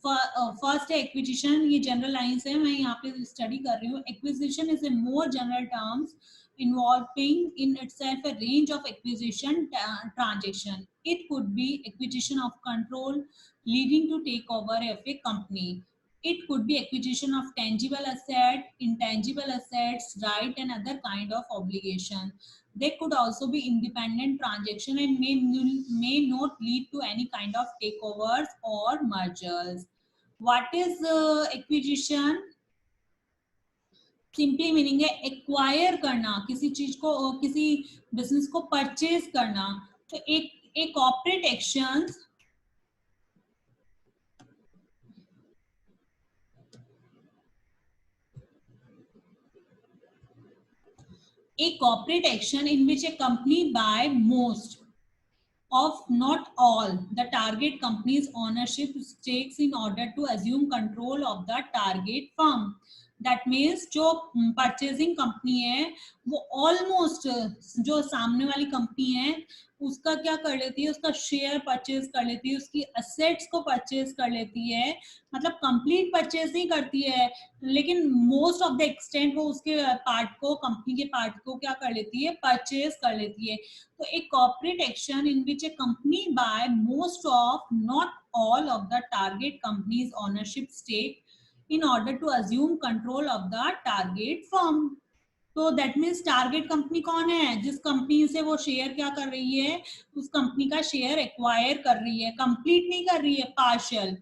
फर्स्ट है एक्विजिशन. ये जनरल लाइंस है, मैं यहाँ पे स्टडी कर रही हूँ. Acquisition is a more general terms involving in itself a range of acquisition transaction. It could be acquisition of control leading to takeover of a company. It could be acquisition of tangible asset, intangible assets, right, and other kind of obligation. They could also be independent transaction and may not lead to any kind of takeovers or mergers. What is acquisition? Simply meaning है acquire करना, किसी चीज को, किसी business को purchase करना. तो एक corporate actions a corporate action in which a company buy most of, not all, the target company's ownership stakes in order to assume control of the target firm. That means जो purchasing company है वो almost जो सामने वाली company है उसका क्या कर लेती है, उसका शेयर परचेज कर लेती है, उसकी असेट्स को परचेज कर लेती है, मतलब कंप्लीट परचेज नहीं करती है लेकिन मोस्ट ऑफ द एक्सटेंट वो उसके पार्ट को, कंपनी के पार्ट को क्या कर लेती है, परचेज कर लेती है। तो एक corporate action in which A company by most of not all of the target company's ownership stake in order to assume control of the target firm। तो दैट मीन्स टारगेट कंपनी कौन है, जिस company से वो share क्या कर रही है, उस कंपनी का शेयर एक्वायर कर रही है, कंप्लीट नहीं कर रही है, partial.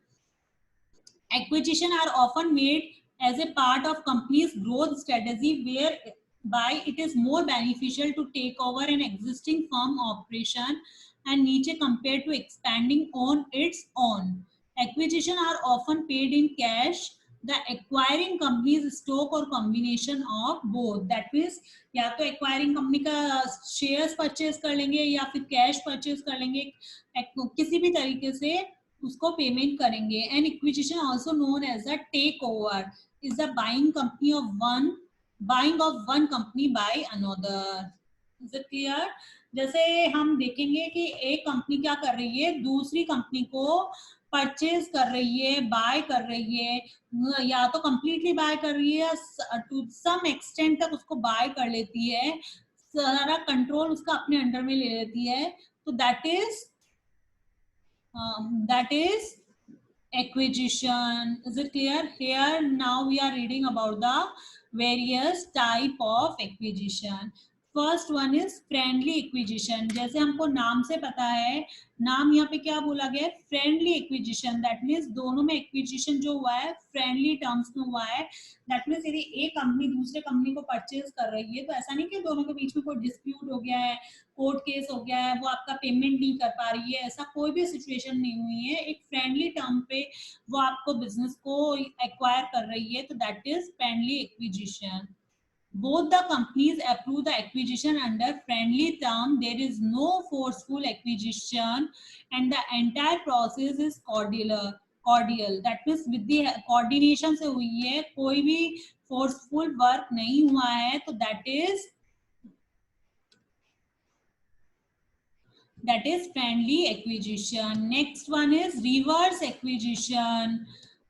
Acquisition are often made as a part of company's growth strategy whereby it is more beneficial to take over an existing firm operation and niche compared to expanding on its own। Acquisition are often paid in cash, the acquiring company's stock or combination of both। That means या तो acquiring company का shares purchase कर लेंगे या फिर cash purchase कर लेंगे, किसी भी तरीके से उसको पेमेंट करेंगे। And acquisition also known as a take over is the buying company of one company by another. Is it clear? जैसे हम देखेंगे कि एक कंपनी क्या कर रही है, दूसरी कंपनी को परचेज कर रही है, बाय कर रही है, या तो कंप्लीटली बाय कर रही है, टू सम एक्सटेंट तक उसको बाय कर लेती है, सारा कंट्रोल उसका अपने अंडर में ले लेती है। तो that is acquisition। is it clear? Here now we are reading about the various type of acquisition। First one is friendly acquisition. जैसे हमको नाम से पता है, नाम यहाँ पे क्या बोला गया है, फ्रेंडली एक्विजिशन। दैट मीन्स दोनों में एक्विजिशन जो हुआ है फ्रेंडली टर्म्स में हुआ है। दैट मीन्स यदि एक कंपनी दूसरे कंपनी को परचेज कर रही है तो ऐसा नहीं कि दोनों के बीच में कोई डिस्प्यूट हो गया है, कोर्ट केस हो गया है, वो आपका पेमेंट नहीं कर पा रही है, ऐसा कोई भी सिचुएशन नहीं हुई है। एक फ्रेंडली टर्म पे वो आपको बिजनेस को एक्वायर कर रही है, तो that is friendly acquisition. Both the companies approve the acquisition under friendly term, there is no forceful acquisition and the entire process is cordial। that means with the coordination से हुई है, कोई भी forceful work नहीं हुआ है, तो that is friendly acquisition। next one is reverse acquisition।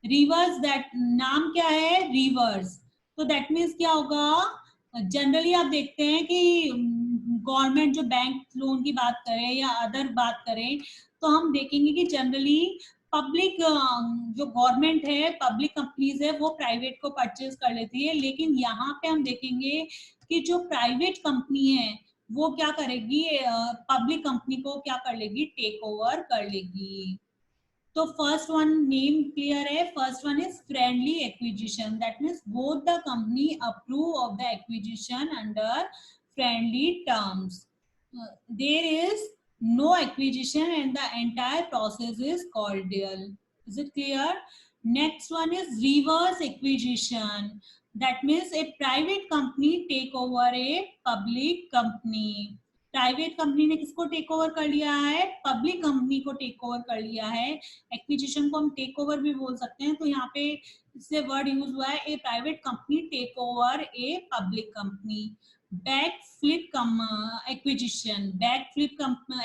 reverse, that नाम क्या है, reverse। तो दैट मीन्स क्या होगा, जनरली आप देखते हैं कि गवर्नमेंट जो बैंक लोन की बात करें या अदर बात करें, तो हम देखेंगे कि जनरली पब्लिक जो गवर्नमेंट है, पब्लिक कंपनीज है, वो प्राइवेट को परचेज कर लेती है। लेकिन यहाँ पे हम देखेंगे कि जो प्राइवेट कंपनी है वो क्या करेगी, पब्लिक कंपनी को क्या कर लेगी, टेक ओवर कर लेगी। तो फर्स्ट वन नेम क्लियर है, first one is friendly acquisition. That means both the company approve of the acquisition under friendly terms. There is no acquisition and the entire process is cordial। Is it clear? Next one is reverse acquisition. That means a private company take over a public company. Private company ने किसको take over कर लिया है, public company को take over कर लिया है। Acquisition को हम टेक ओवर भी बोल सकते हैं। तो यहाँ पे इससे वर्ड यूज हुआ है, a private company take over a public company. Back flip acquisition, back flip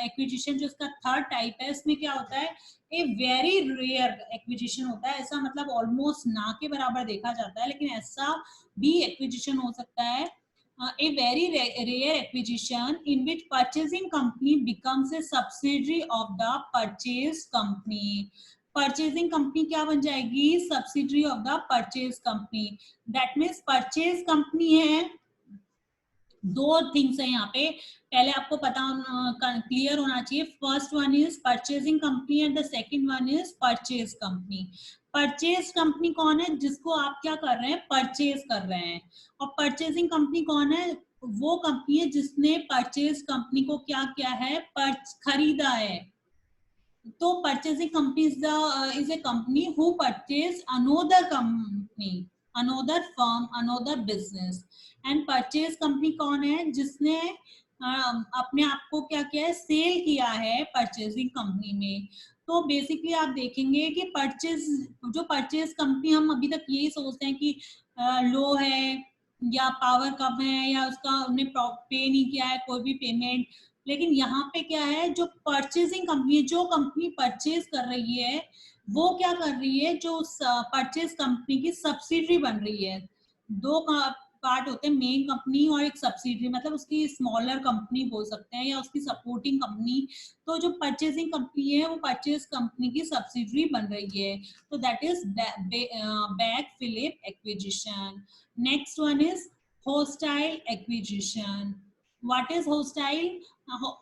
acquisition जो इसका थर्ड टाइप है, इसमें क्या होता है, ए वेरी रेयर एक्विजिशन होता है। ऐसा मतलब ऑलमोस्ट ना के बराबर देखा जाता है, लेकिन ऐसा भी एक्विजिशन हो सकता है। A very rare acquisition in which purchasing company becomes a subsidiary of the purchase company। purchasing company क्या बन जाएगी, subsidiary of the purchase company। that means purchase company है, दो थिंग्स है यहाँ पे, पहले आपको पता क्लियर होना चाहिए। First one is purchasing company and the second one is purchase company. Purchase company कौन है, जिसको आप क्या कर रहे हैं, परचेज कर रहे हैं। और परचेजिंग कंपनी कौन है, वो कंपनी है जिसने परचेज कंपनी को क्या किया है, खरीदा है। तो purchasing company is a company who purchase another company, another firm, another business. And purchase company कौन है, जिसने अपने आप को क्या किया है, सेल किया है परचेजिंग कंपनी में। तो बेसिकली आप देखेंगे कि जो परचेज कंपनी, हम अभी तक यही सोचते हैं कि लो है या पावर कम है या उसका उन्हें पे नहीं किया है कोई भी पेमेंट। लेकिन यहाँ पे क्या है, जो परचेजिंग कंपनी, जो कंपनी परचेज कर रही है वो क्या कर रही है, जो परचेज कंपनी की सब्सिडरी बन रही है। दो पार्ट होते हैं, मेन कंपनी और एक सब्सिडरी, मतलब उसकी स्मॉलर कंपनी बोल सकते हैं या उसकी सपोर्टिंग कंपनी। तो जो परचेजिंग कंपनी है वो परचेज कंपनी की सब्सिडरी बन रही है, तो that is backflip acquisition. Next one is hostile acquisition. What is hostile?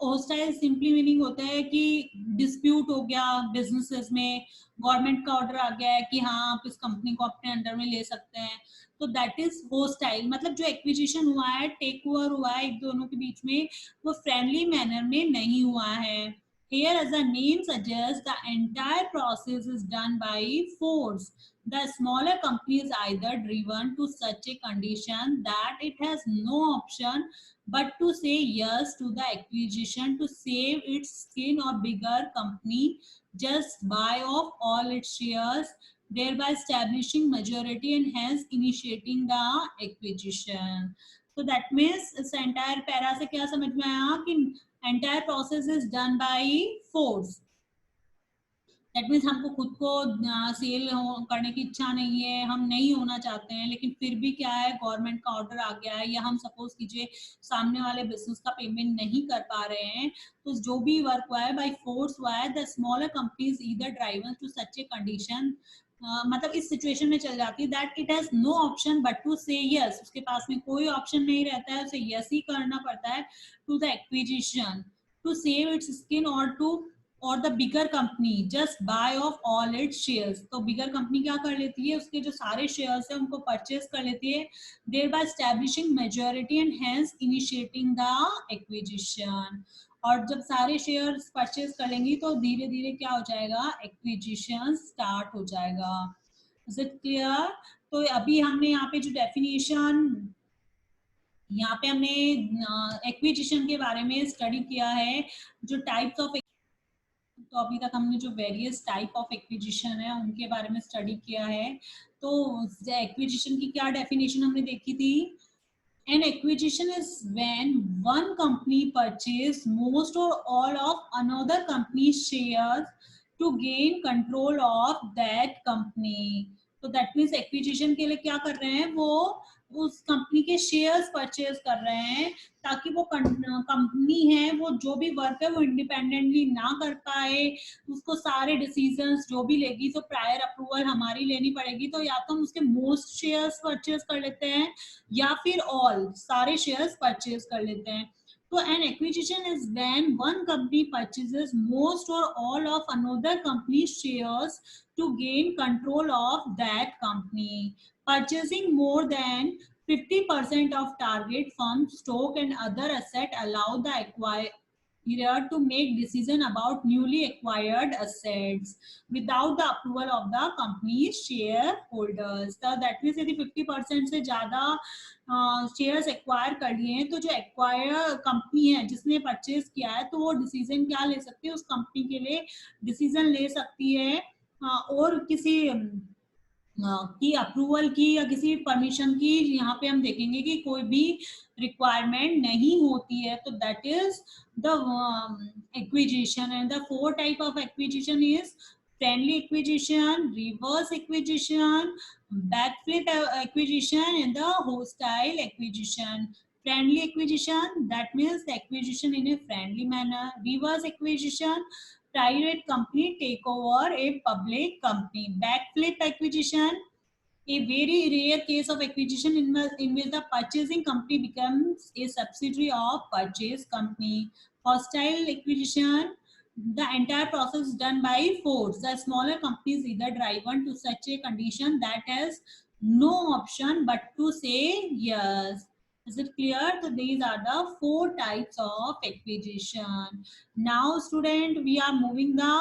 Hostile simply meaning होता है कि डिस्प्यूट हो गया बिजनेसेस में, गवर्नमेंट का ऑर्डर आ गया है कि हाँ आप इस कंपनी को अपने अंडर में ले सकते हैं, तो दैट इज होस्टाइल। मतलब जो एक्विजिशन हुआ है, टेक ओवर हुआ है एक दोनों के बीच में, वो फ्रेंडली मैनर में नहीं हुआ है। Here, as the name suggests, the entire process is done by force. The smaller company is either driven to such a condition that it has no option but to say yes to the acquisition to save its skin, or bigger company just buy off all its shares, thereby establishing majority and hence initiating the acquisition. So that means इस entire para से क्या समझ में आया कि entire process is done by force. That means हमको खुद को सेल करने की इच्छा नहीं है, हम नहीं होना चाहते हैं, लेकिन फिर भी क्या है, गवर्नमेंट का ऑर्डर आ गया है या हम सपोज कीजिए सामने वाले बिजनेस का पेमेंट नहीं कर पा रहे हैं, तो जो भी वर्क हुआ है बाय फोर्स हुआ है, the smaller companies either driven to such a condition, मतलब इस सिचुएशन में चल जाती है that it has no option but to say yes, उसके पास में कोई ऑप्शन नहीं रहता है, उसे यस ही करना पड़ता है to the acquisition to save its skin, और the bigger company just buy of all its shares. तो बिगर कंपनी क्या कर लेती है, उसके जो सारे शेयर्स है उनको परचेज कर लेती है, there by establishing majority and hence initiating the acquisition. और जब सारे शेयर्स परचेज कर लेंगी तो धीरे धीरे क्या हो जाएगा, एक्विजिशन स्टार्ट हो जाएगा। Is it clear? तो अभी हमने यहाँ पे जो डेफिनेशन, यहाँ पे हमने एक्विजिशन के बारे में स्टडी किया है, जो टाइप्स ऑफ, तो अभी तक हमने जो वेरियस टाइप ऑफ एक्विजिशन है उनके बारे में स्टडी किया है। तो एक्विजिशन की क्या डेफिनेशन हमने देखी थी, an acquisition is when one company purchase most or all of another company's shares to gain control of that company. तो दैट मीन्स एक्विजिशन के लिए क्या कर रहे हैं, वो उस कंपनी के शेयर्स परचेज कर रहे हैं ताकि वो कंपनी है वो जो भी वर्क है वो इंडिपेंडेंटली ना कर पाए, उसको सारे डिसीजंस जो भी लेगी तो प्रायर अप्रूवल हमारी लेनी पड़ेगी, तो या तो हम उसके मोस्ट शेयर्स परचेज कर लेते हैं या फिर ऑल सारे शेयर्स परचेज कर लेते हैं। तो an acquisition is when one company purchases most or all of another company's shares to gain control of that company. Purchasing more than 50% of target firm stock and other asset allow the acquire to make decision about newly acquired assets without the approval of the company's shareholders. So that means यदि 50% से ज्यादा shares acquire कर लिए हैं, तो जो acquire company है जिसने परचेज किया है, तो वो डिसीजन क्या ले सकती है, उस कंपनी के लिए डिसीजन ले सकती है और किसी की अप्रूवल की या किसी परमिशन की यहाँ पे हम देखेंगे कि कोई भी रिक्वायरमेंट नहीं होती है, तो that is the acquisition. And the four type of acquisition is friendly acquisition, reverse acquisition, backflip acquisition, and the hostile acquisition. Friendly acquisition, that means the acquisition in a friendly manner. Reverse acquisition, private company take over a public company. Backflip acquisition, a very rare case of acquisition in which the purchasing company becomes a subsidiary of purchase company. Hostile acquisition, the entire process is done by force. The smaller company is either driven to such a condition that has no option but to say yes. Is it clear? So these are the four types of acquisition. Now student, we are moving the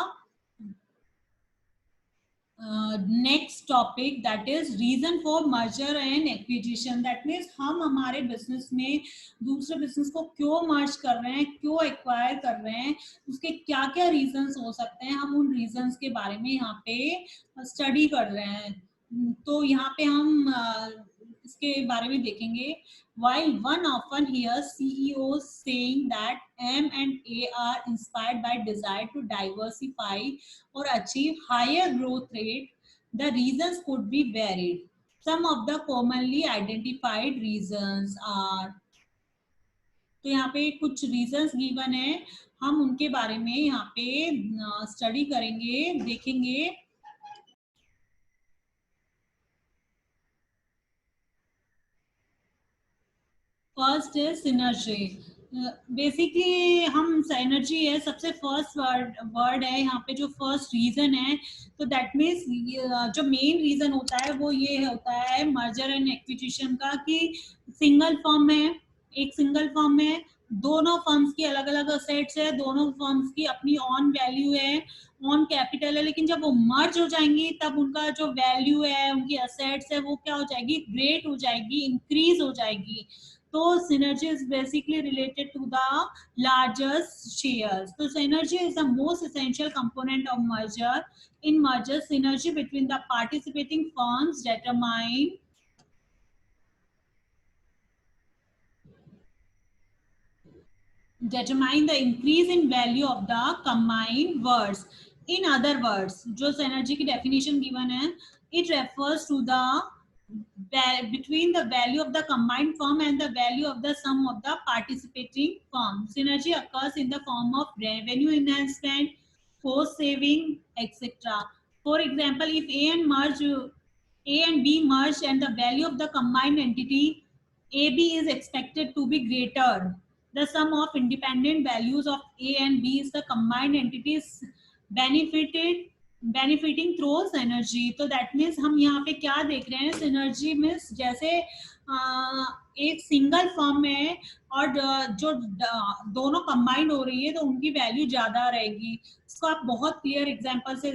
next topic, that is reason for merger and acquisition. That means हम हमारे business में दूसरे business को क्यों मर्ज कर रहे हैं, क्यों एक्वायर कर रहे हैं, उसके क्या क्या रीजंस हो सकते हैं, हम उन रीजंस के बारे में यहाँ पे स्टडी कर रहे हैं। तो यहाँ पे हम इसके बारे में देखेंगे. While one often hears CEOs saying that M&A are inspired by desire to diversify or achieve higher growth rate, the reasons could be varied. Some of the commonly identified reasons are, तो यहाँ पे कुछ reasons given है, हम उनके बारे में यहाँ पे स्टडी करेंगे, देखेंगे. फर्स्ट है सिनर्जी. बेसिकली हम सिनर्जी है सबसे फर्स्ट वर्ड है यहाँ पे, जो फर्स्ट रीजन है. तो दैट मीन्स जो मेन रीजन होता है वो ये होता है मर्जर एंड एक्विजिशन का, कि सिंगल फर्म है, एक सिंगल फर्म है, दोनों फर्म्स की अलग अलग असेट्स है, दोनों फर्म्स की अपनी ऑन वैल्यू है, ऑन कैपिटल है, लेकिन जब वो मर्ज हो जाएंगी तब उनका जो वैल्यू है, उनकी असेट्स है, वो क्या हो जाएगी, ग्रेट हो जाएगी, इंक्रीज हो जाएगी. तो synergy is basically related to the largest shares. So synergy is the most essential component of merger. In merger, synergy between the participating firms determine the increase in value of the combined words. In other words, जो synergy की definition given है, it refers to the between the value of the combined firm and the value of the sum of the participating firm. Synergy occurs in the form of revenue enhancement, cost saving, etc. For example, if A and B merge and the value of the combined entity AB is expected to be greater, the sum of independent values of A and B is the combined entities benefiting through synergy. तो that means हम यहाँ पे क्या देख रहे हैं, synergy means जैसे एक सिंगल फर्म है और जो दोनों कंबाइंड हो रही है तो उनकी वैल्यू ज्यादा रहेगी. इसको आप बहुत क्लियर एग्जांपल से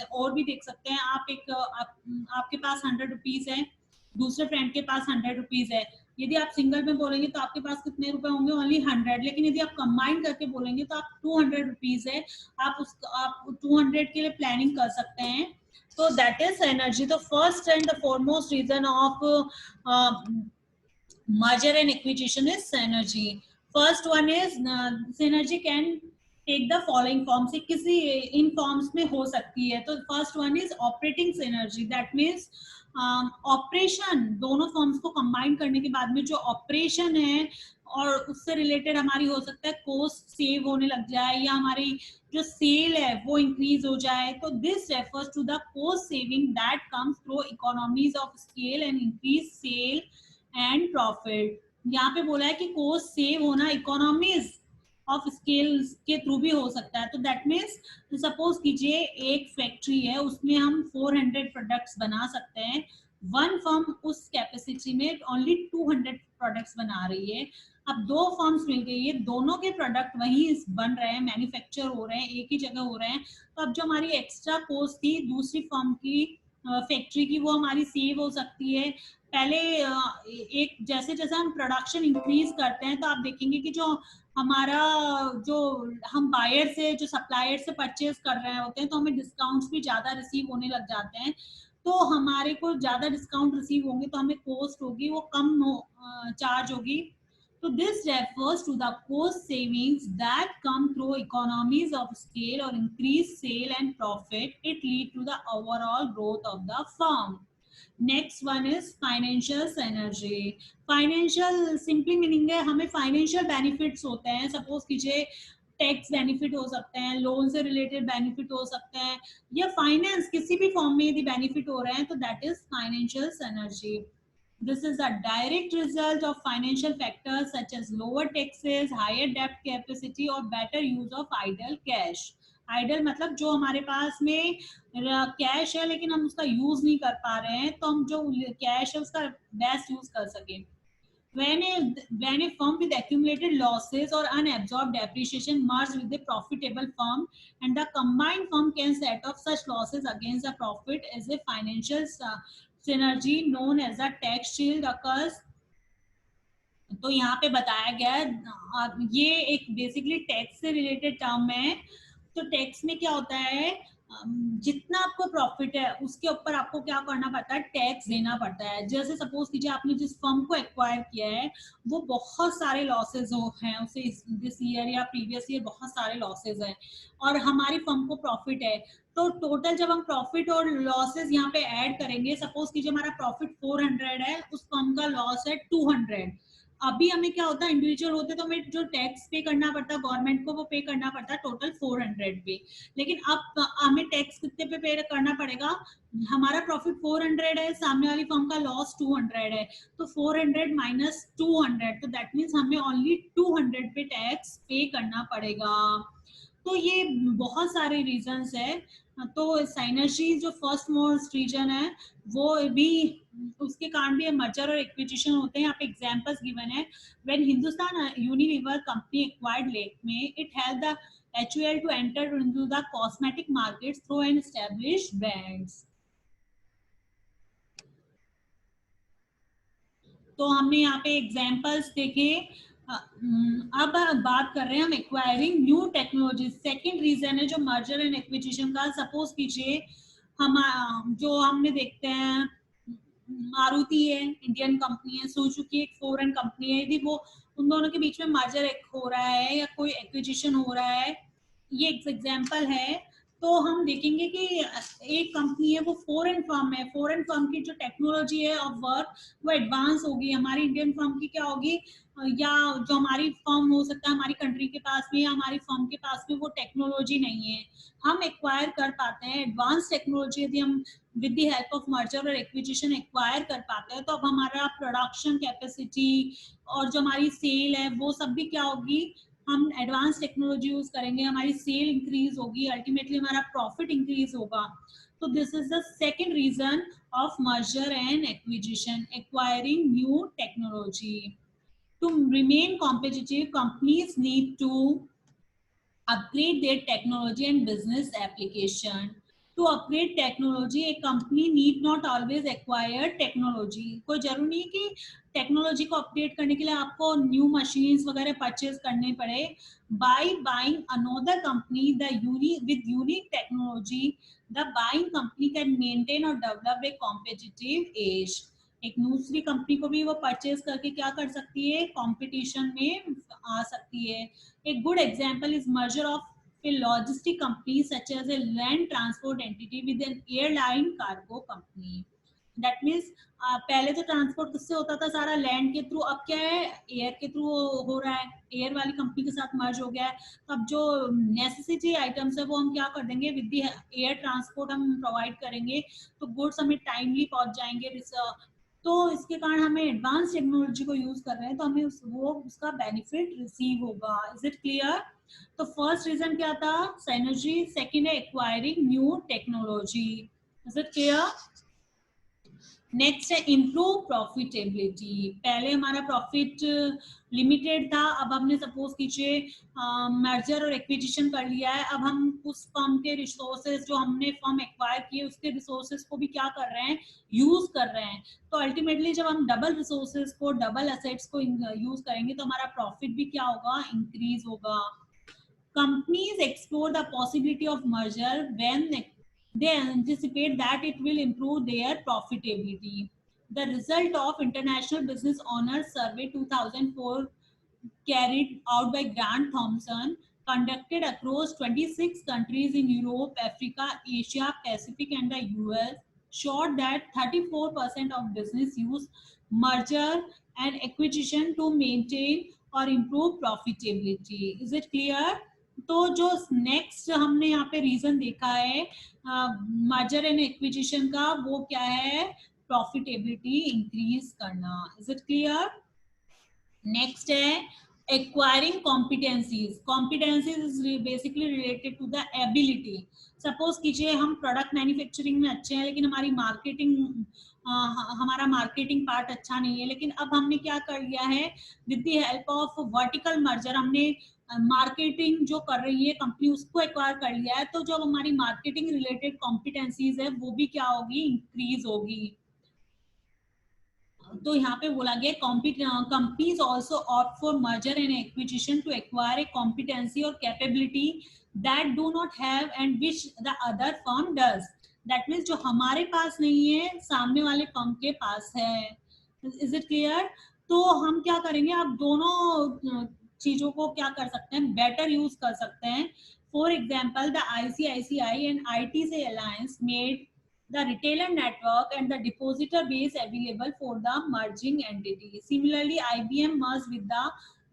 और भी देख सकते हैं. आपके पास 100 रुपीज है, दूसरे फ्रेंड के पास 100 रुपीज है. यदि आप सिंगल में बोलेंगे तो आपके पास कितने रुपए होंगे, ओनली 100. लेकिन यदि आप कंबाइन करके बोलेंगे तो आप 200 रुपीज है, आप 200 के लिए प्लानिंग कर सकते हैं. तो दैट इज एनर्जी. तो first and the foremost reason of merger and acquisition is synergy. First one is synergy can take the following forms. किसी इन फॉर्म्स में हो सकती है. तो first one is operating synergy. That means operation, दोनों forms को combine करने के बाद में जो ऑपरेशन है और उससे रिलेटेड हमारी हो सकता है कॉस्ट सेव होने लग जाए, या हमारी जो सेल है वो इंक्रीज हो जाए. तो this refers to the cost saving that comes through economies of scale and increase sale and profit. यहाँ पे बोला है कि कॉस्ट सेव होना इकोनॉमीज ऑफ स्केल के थ्रू भी हो सकता है. तो दैट मीन्स सपोज कीजिए एक फैक्ट्री है, उसमें हम 400 प्रोडक्ट्स बना सकते हैं. वन फर्म उस कैपेसिटी में ओनली 200 प्रोडक्ट्स बना रही है. अब दो फर्म्स मिल गई है, दोनों के प्रोडक्ट वहीं बन रहे हैं, मैन्युफैक्चर हो रहे हैं, एक ही जगह हो रहे हैं. तो अब जो हमारी एक्स्ट्रा कॉस्ट थी दूसरी फर्म की फैक्ट्री की, वो हमारी सेव हो सकती है. पहले एक जैसे जैसे हम प्रोडक्शन इंक्रीज करते हैं तो आप देखेंगे कि जो हमारा जो हम बायर से, जो सप्लायर से परचेज कर रहे होते हैं, तो हमें डिस्काउंट्स भी ज्यादा रिसीव होने लग जाते हैं. तो हमारे को ज्यादा डिस्काउंट रिसीव होंगे तो हमें कॉस्ट होगी वो कम चार्ज होगी. So this refers to the cost savings that come through economies of scale or increased sale and profit. It lead to the overall growth of the firm. Next one is financial synergy. Financial simply meaning है हमें financial benefits होते हैं. Suppose कीजिए tax benefit हो सकते हैं, loan से related benefit हो सकते हैं, या फाइनेंस किसी भी फॉर्म में यदि बेनिफिट हो रहे हैं तो that is financial synergy. This is a direct result of financial factors such as lower taxes, higher debt capacity or better use of idle cash. Idle मतलब जो हमारे पास में कैश है लेकिन हम उसका यूज नहीं कर पा रहे हैं, तो हम जो कैश है उसका बेस्ट यूज कर सकें. When a firm with accumulated losses or unabsorbed depreciation merge with a profitable firm, and the combined firm can set off such losses against the profit as a financial synergy known as a tax shield occurs. तो यहाँ पे बताया गया है, ये एक basically tax से related term है. तो टैक्स में क्या होता है, जितना आपको प्रॉफिट है उसके ऊपर आपको क्या करना पड़ता है, टैक्स देना पड़ता है। जैसे सपोज कीजिए आपने जिस फर्म को एक्वायर किया है वो बहुत सारे लॉसेस हो हैं उसे दिस ईयर या प्रीवियस ईयर बहुत सारे लॉसेस हैं, और हमारी फर्म को प्रॉफिट है, तो टोटल जब हम प्रॉफिट और लॉसेस यहाँ पे ऐड करेंगे, सपोज कीजिए हमारा प्रॉफिट 400 है, उस फर्म का लॉस है 200, अभी हमें क्या होता है, इंडिविजुअल होते तो हमें जो टैक्स पे करना पड़ता है गवर्नमेंट को वो पे करना पड़ता है टोटल 400 पे, लेकिन अब हमें टैक्स कितने पे करना पड़ेगा, हमारा प्रॉफिट 400 है, सामने वाली फर्म का लॉस 200 है, तो 400 माइनस 200, तो दैट मीन्स हमें ओनली 200 पे टैक्स पे करना पड़ेगा। तो ये बहुत सारे रीजंस है। तो साइनर्जी जो फर्स्ट मोस्ट रीजन है वो भी, उसके कारण भी मर्जर और एक्विजिशन होते हैं। यहाँ पे एग्जांपल्स गिवन है, when Hindustan Unilever company acquired Lakme, it help the HUL to enter into the cosmetic markets through an established brands। तो हमने यहाँ पे एग्जांपल्स देखे। अब बात कर रहे हैं हम acquiring new technology. Second reason है जो मर्जर एंड एक्विजिशन का। सपोज कीजिए हम जो हमने देखते हैं मारुति है, इंडियन कंपनी है, सुजुकी एक फॉरेन कंपनी है, यदि वो उन दोनों के बीच में मर्जर हो रहा है या कोई एक्विजिशन हो रहा है, ये एक एग्जांपल है, तो हम देखेंगे कि एक कंपनी है वो फॉरेन फर्म है, फॉरेन फर्म की जो टेक्नोलॉजी है ऑफ वर्क वो एडवांस होगी, हमारी इंडियन फर्म की क्या होगी, या जो हमारी फर्म हो सकता है हमारी कंट्री के पास में या हमारी फर्म के पास में वो टेक्नोलॉजी नहीं है, हम एक्वायर कर पाते हैं एडवांस टेक्नोलॉजी यदि हम with the help of merger और एक्विजिशन एक्वायर कर पाते हैं, तो अब हमारा प्रोडक्शन कैपेसिटी और जो हमारी सेल है वो सब भी क्या होगी, हम एडवांस टेक्नोलॉजी यूज करेंगे, हमारी सेल इंक्रीज होगी, अल्टीमेटली हमारा प्रॉफिट इंक्रीज होगा। तो this is the second reason of merger and acquisition, acquiring new technology. To remain competitive, companies need to upgrade their technology and business application. To upgrade technology, a company need not always acquire technology। कोई जरूरी नहीं कि technology को update करने के लिए आपको new machines वगैरह परचेज करने पड़े। By buying another company the with unique technology, the buying company can maintain और डेवलप ए कॉम्पिटिटिव एज। एक दूसरी कंपनी को भी वो परचेज करके क्या कर सकती है, कंपटीशन में आ सकती है। एक good example is merger of a logistic company such as a land transport entity with an airline cargo company। That means पहले तो ट्रांसपोर्ट किससे होता था, सारा लैंड के थ्रू, अब क्या है एयर के थ्रू हो रहा है, एयर वाली कंपनी के साथ मर्ज हो गया है। तो अब जो नेसेसिटी आइटम्स है वो हम क्या कर देंगे, विद द एयर ट्रांसपोर्ट हम प्रोवाइड करेंगे, तो गुड्स हमें टाइमली पहुंच जाएंगे। तो इसके कारण हमें एडवांस टेक्नोलॉजी को यूज कर रहे हैं तो हमें उसका बेनिफिट रिसीव होगा। Is it clear? तो फर्स्ट रीजन क्या था, साइनर्जी, सेकंड है acquiring new technology. Is it clear? Next है इम्प्रूव प्रॉफिटेबिलिटी। पहले हमारा प्रॉफिट लिमिटेड था, अब हमने सपोज कीजिए मर्जर और एक्विजिशन कर लिया है, अब हम उस फर्म के रिसोर्सेज जो हमने फर्म एक्वायर किए उसके रिसोर्सेज को भी क्या कर रहे हैं, यूज कर रहे हैं। तो अल्टीमेटली जब हम डबल रिसोर्सेज को, डबल एसेट्स को यूज करेंगे तो हमारा प्रॉफिट भी क्या होगा, इंक्रीज होगा। Companies explore the possibility of merger when they anticipate that it will improve their profitability. The result of International Business Owners Survey 2004, carried out by Grant Thomson, conducted across 26 countries in Europe, Africa, Asia, Pacific, and the US, showed that 34% of business use merger and acquisition to maintain or improve profitability. Is it clear? तो जो next हमने यहाँ पे reason देखा है merger and acquisition का, वो क्या है, प्रॉफिटेबिलिटी इंक्रीज करना। Is it clear? नेक्स्ट है acquiring competencies. Competencies is basically related to the ability. Suppose कीजिए हम प्रोडक्ट मैन्युफैक्चरिंग में अच्छे हैं लेकिन हमारा मार्केटिंग पार्ट अच्छा नहीं है, लेकिन अब हमने क्या कर लिया है, with the help of vertical merger हमने मार्केटिंग जो कर रही है कंपनी उसको एक्वायर कर लिया है, तो जो हमारी मार्केटिंग रिलेटेड कॉम्पिटेंसीज है वो भी क्या होगी, इंक्रीज होगी। तो यहाँ पे बोला गया companies also opt for merger and acquisition to acquire a competency और capability that do not have and which the other firm does. That means जो हमारे पास नहीं है सामने वाले फर्म के पास है. Is it clear? तो हम क्या करेंगे, आप दोनों चीजों को क्या कर सकते हैं, बेटर यूज कर सकते हैं. For example the ICICI and ITC alliance made the retailer network and the depositor base available for the merging entity. Similarly, IBM merged with the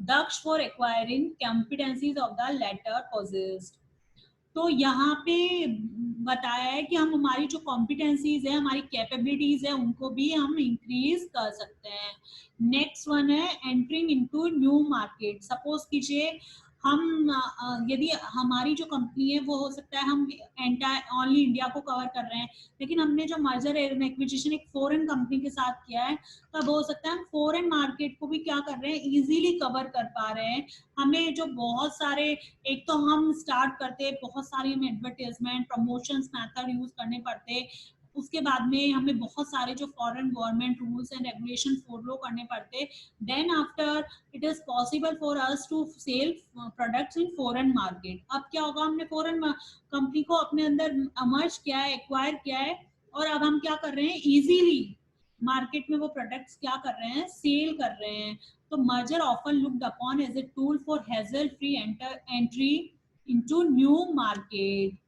Daksh for acquiring competencies of the latter possessed. तो यहाँ पे बताया है कि हम हमारी जो competencies है, हमारी कैपेबिलिटीज है, उनको भी हम इंक्रीज कर सकते हैं. नेक्स्ट वन है entering into new market. Suppose कीजिए हम यदि हमारी जो कंपनी है वो हो सकता है हम एंटायर ओनली इंडिया को कवर कर रहे हैं, लेकिन हमने जो मर्जर एंड एक्विजिशन एक फॉरेन कंपनी के साथ किया है, तब हो सकता है हम फॉरेन मार्केट को भी क्या कर रहे हैं, इजीली कवर कर पा रहे हैं. हमें जो बहुत सारे, एक तो हम स्टार्ट करते बहुत सारी हमें एडवर्टाइजमेंट प्रमोशंस मेथड यूज करने पड़ते, उसके बाद में हमें बहुत सारे जो foreign government rules and regulation follow करने पड़ते. Then after it is possible for us to sell products in foreign market. अब क्या होगा, हमने फॉरेन कंपनी को अपने अंदर मर्ज किया है, एक्वायर किया है, और अब हम क्या कर रहे हैं, इजीली मार्केट में वो प्रोडक्ट्स क्या कर रहे हैं, सेल कर रहे हैं. तो merger often looked upon as a tool for hassle-free entry into new market.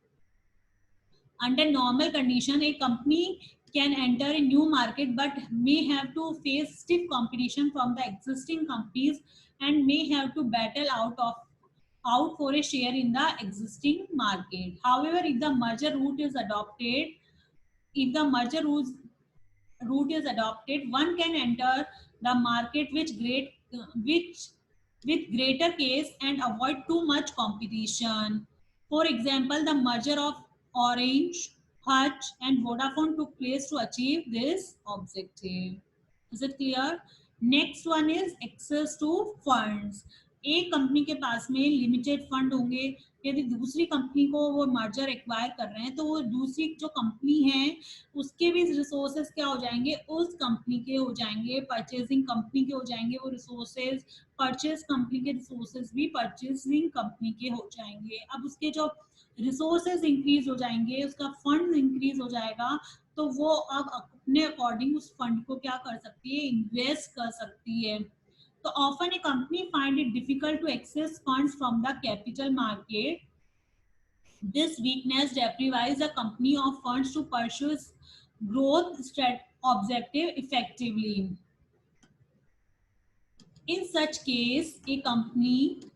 Under normal condition, a company can enter a new market but may have to face stiff competition from the existing companies and may have to battle out for a share in the existing market. However, if the merger route is adopted, one can enter the market which with greater case and avoid too much competition. For example, the merger of Orange, Hutch and Vodafone took place to achieve this objective. Is it clear? Next one is access to funds. एक company के पास में limited fund होंगे, यदि दूसरी company को वो merger acquire कर रहे हैं तो वो दूसरी जो कंपनी है उसके भी रिसोर्सेज क्या हो जाएंगे, उस कंपनी के हो जाएंगे, परचेजिंग कंपनी के हो जाएंगे वो रिसोर्सेज, परचेज कंपनी के रिसोर्सेज भी परचेजिंग कंपनी के हो जाएंगे. अब उसके जो रिसोर्सेज इंक्रीज हो जाएंगे, उसका फंड इंक्रीज हो जाएगा, तो वो अब अपने अकॉर्डिंग उस फंड को क्या कर सकती है, इन्वेस्ट कर सकती है. तो often a company find it difficult to access funds from the capital market. This weakness deprives a company of funds to pursue its growth objective effectively. In such case, a company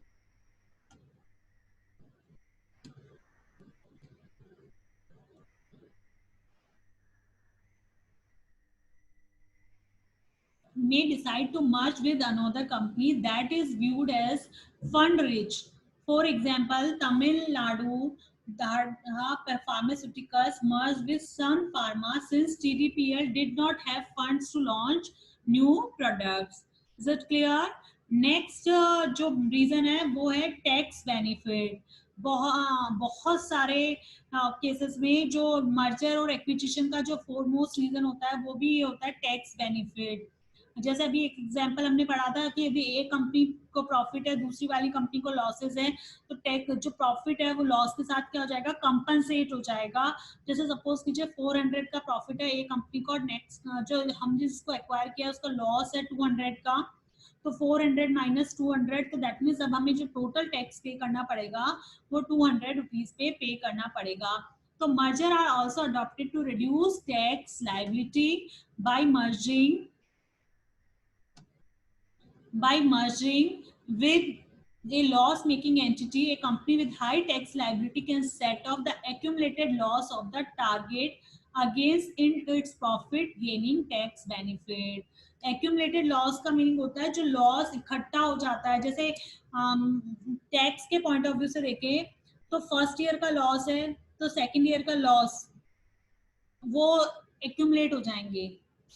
may decide to merge with another company that is viewed as fund rich. For example, Tamil Nadu Dharma Pharmaceuticals merged with Sun Pharma since TDPL did not have funds to launch new products. Is it clear? Next जो reason है वो है tax benefit. बहुत सारे cases में जो merger और acquisition का जो फोरमोस्ट रीजन होता है वो भी होता है टैक्स बेनिफिट. जैसे अभी एक एग्जांपल हमने पढ़ा था कि यदि एक कंपनी को प्रॉफिट है, दूसरी वाली कंपनी को लॉसेस है, तो टैक्स जो प्रॉफिट है वो लॉस के साथ क्या हो जाएगा, कंपनसेट हो जाएगा. जैसे सपोज कीजिए 400 का प्रॉफिट है एक कंपनी को, नेक्स्ट जो हम जिसको एक्वायर किया उसका लॉस है 200 का, तो 400 माइनस 200, तो दैट मीन्स अब हमें जो टोटल टैक्स पे करना पड़ेगा वो 200 रुपीज पे करना पड़ेगा. तो merger are also adopted to reduce tax liability by merging with a loss-making entity. A company with high tax liability can set off the accumulated loss of the target against its profit gaining tax benefit. Accumulated loss का meaning होता है जो loss इकट्ठा हो जाता है. जैसे tax के पॉइंट ऑफ व्यू से देखें तो फर्स्ट ईयर का लॉस है तो सेकेंड ईयर का लॉस वो एक्यूमुलेट हो जाएंगे,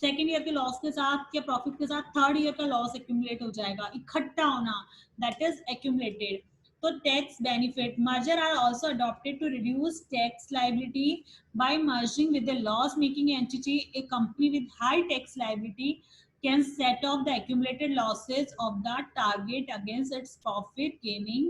सेकेंड ईयर के लॉस के साथ या प्रॉफिट के साथ थर्ड ईयर का लॉस एक्यूमुलेट हो जाएगा, इकट्ठा होना, दैट इज एक्यूमुलेटेड. तो tax benefit, merger are also adopted to reduce tax liability by merging with the loss making entity. A company with high tax liability can set off the accumulated losses of the target against its profit gaining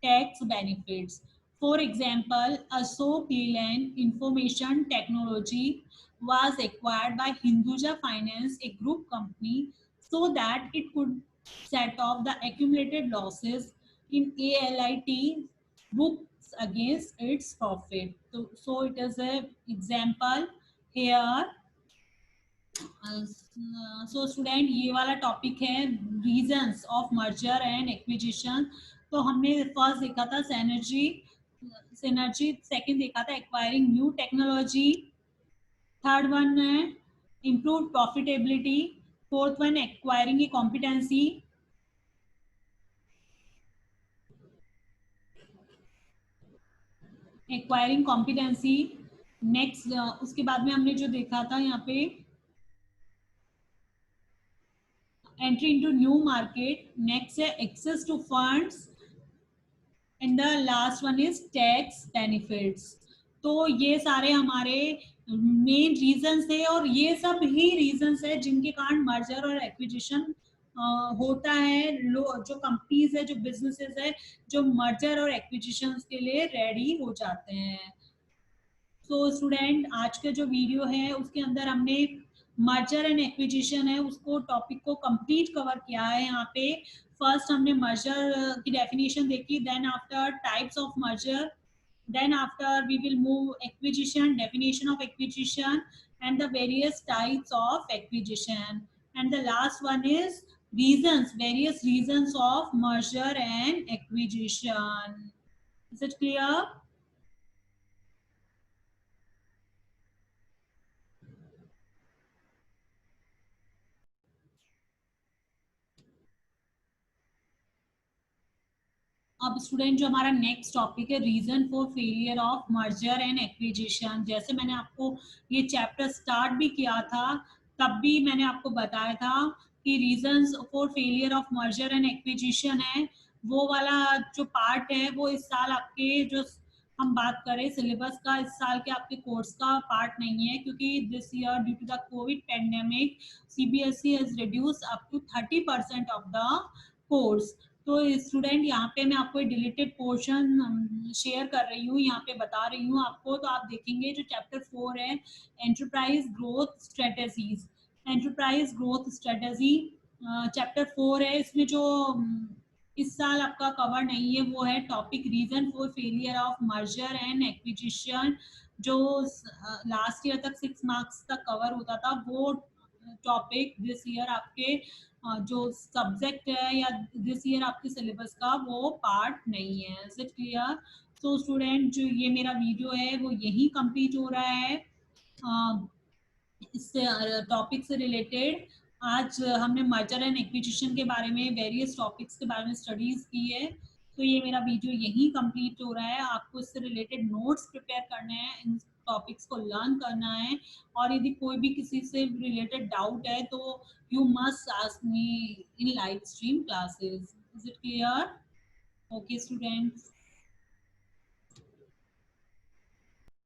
tax benefits. For example, Ashok Leyland Information Technology was acquired by Hinduja Finance, a group company, so that it could set off the accumulated losses in ALIT books against its profit. So it is a example here. So student ये वाला topic है reasons of merger and acquisition. तो हमने first देखा था synergy, second देखा था acquiring new technology, third one है improve profitability, fourth one acquiring a competency, acquiring competency. Next उसके बाद में हमने जो देखा था यहाँ पे entry into new market, next है access to funds, and the last one is tax benefits. तो ये सारे हमारे मेन रीजंस थे और ये सब ही रीजंस है जिनके कारण मर्जर और एक्विजिशन होता है. जो कंपनीज है, जो बिजनेसेस है, जो मर्जर और एक्विजिशन के लिए रेडी हो जाते हैं. सो स्टूडेंट आज का जो वीडियो है उसके अंदर हमने मर्जर एंड एक्विजिशन है उसको टॉपिक को कंप्लीट कवर किया है. यहाँ पे फर्स्ट हमने मर्जर की डेफिनेशन देखी, then after types of merger, then after we will move acquisition, definition of acquisition, and the various types of acquisition, and the last one is various reasons of merger and acquisition. Is it clear? अब student जो हमारा next topic है reason for failure of merger and acquisition. जैसे मैंने आपको ये chapter start भी किया था तब भी मैंने आपको बताया था कि reasons for failure of merger and acquisition है वो वाला जो पार्ट है वो इस साल आपके जो हम बात करें सिलेबस का, इस साल के आपके कोर्स का पार्ट नहीं है क्योंकि this year due to the COVID pandemic CBSE has reduce up to 30% of the course. तो स्टूडेंट यहाँ पे मैं आपको डिलीटेड पोर्शन शेयर कर रही हूँ, यहाँ पे बता रही हूँ आपको. तो आप देखेंगे जो चैप्टर 4 है enterprise growth strategies, enterprise growth strategy chapter 4 है. इसमें जो इस साल आपका कवर नहीं है वो है topic reason for failure of merger and acquisition. जो लास्ट ईयर तक 6 मार्क्स तक कवर होता था वो टॉपिक दिस ईयर आपके जो सब्जेक्ट है या दिस ईयर आपके सिलेबस का वो पार्ट नहीं है. Is it clear? तो स्टूडेंट जो ये मेरा वीडियो है वो यही कंप्लीट हो रहा है. इससे टॉपिक से रिलेटेड आज हमने मर्जर एंड एक्विजिशन के बारे में वेरियस टॉपिक्स के बारे में स्टडीज की है. तो ये मेरा वीडियो यही कंप्लीट हो रहा है. आपको इससे रिलेटेड नोट्स प्रिपेयर करने हैं, इन टॉपिक्स को लर्न करना है और यदि कोई भी किसी से रिलेटेड डाउट है तो you must ask me in live stream classes. Is it clear? Okay students.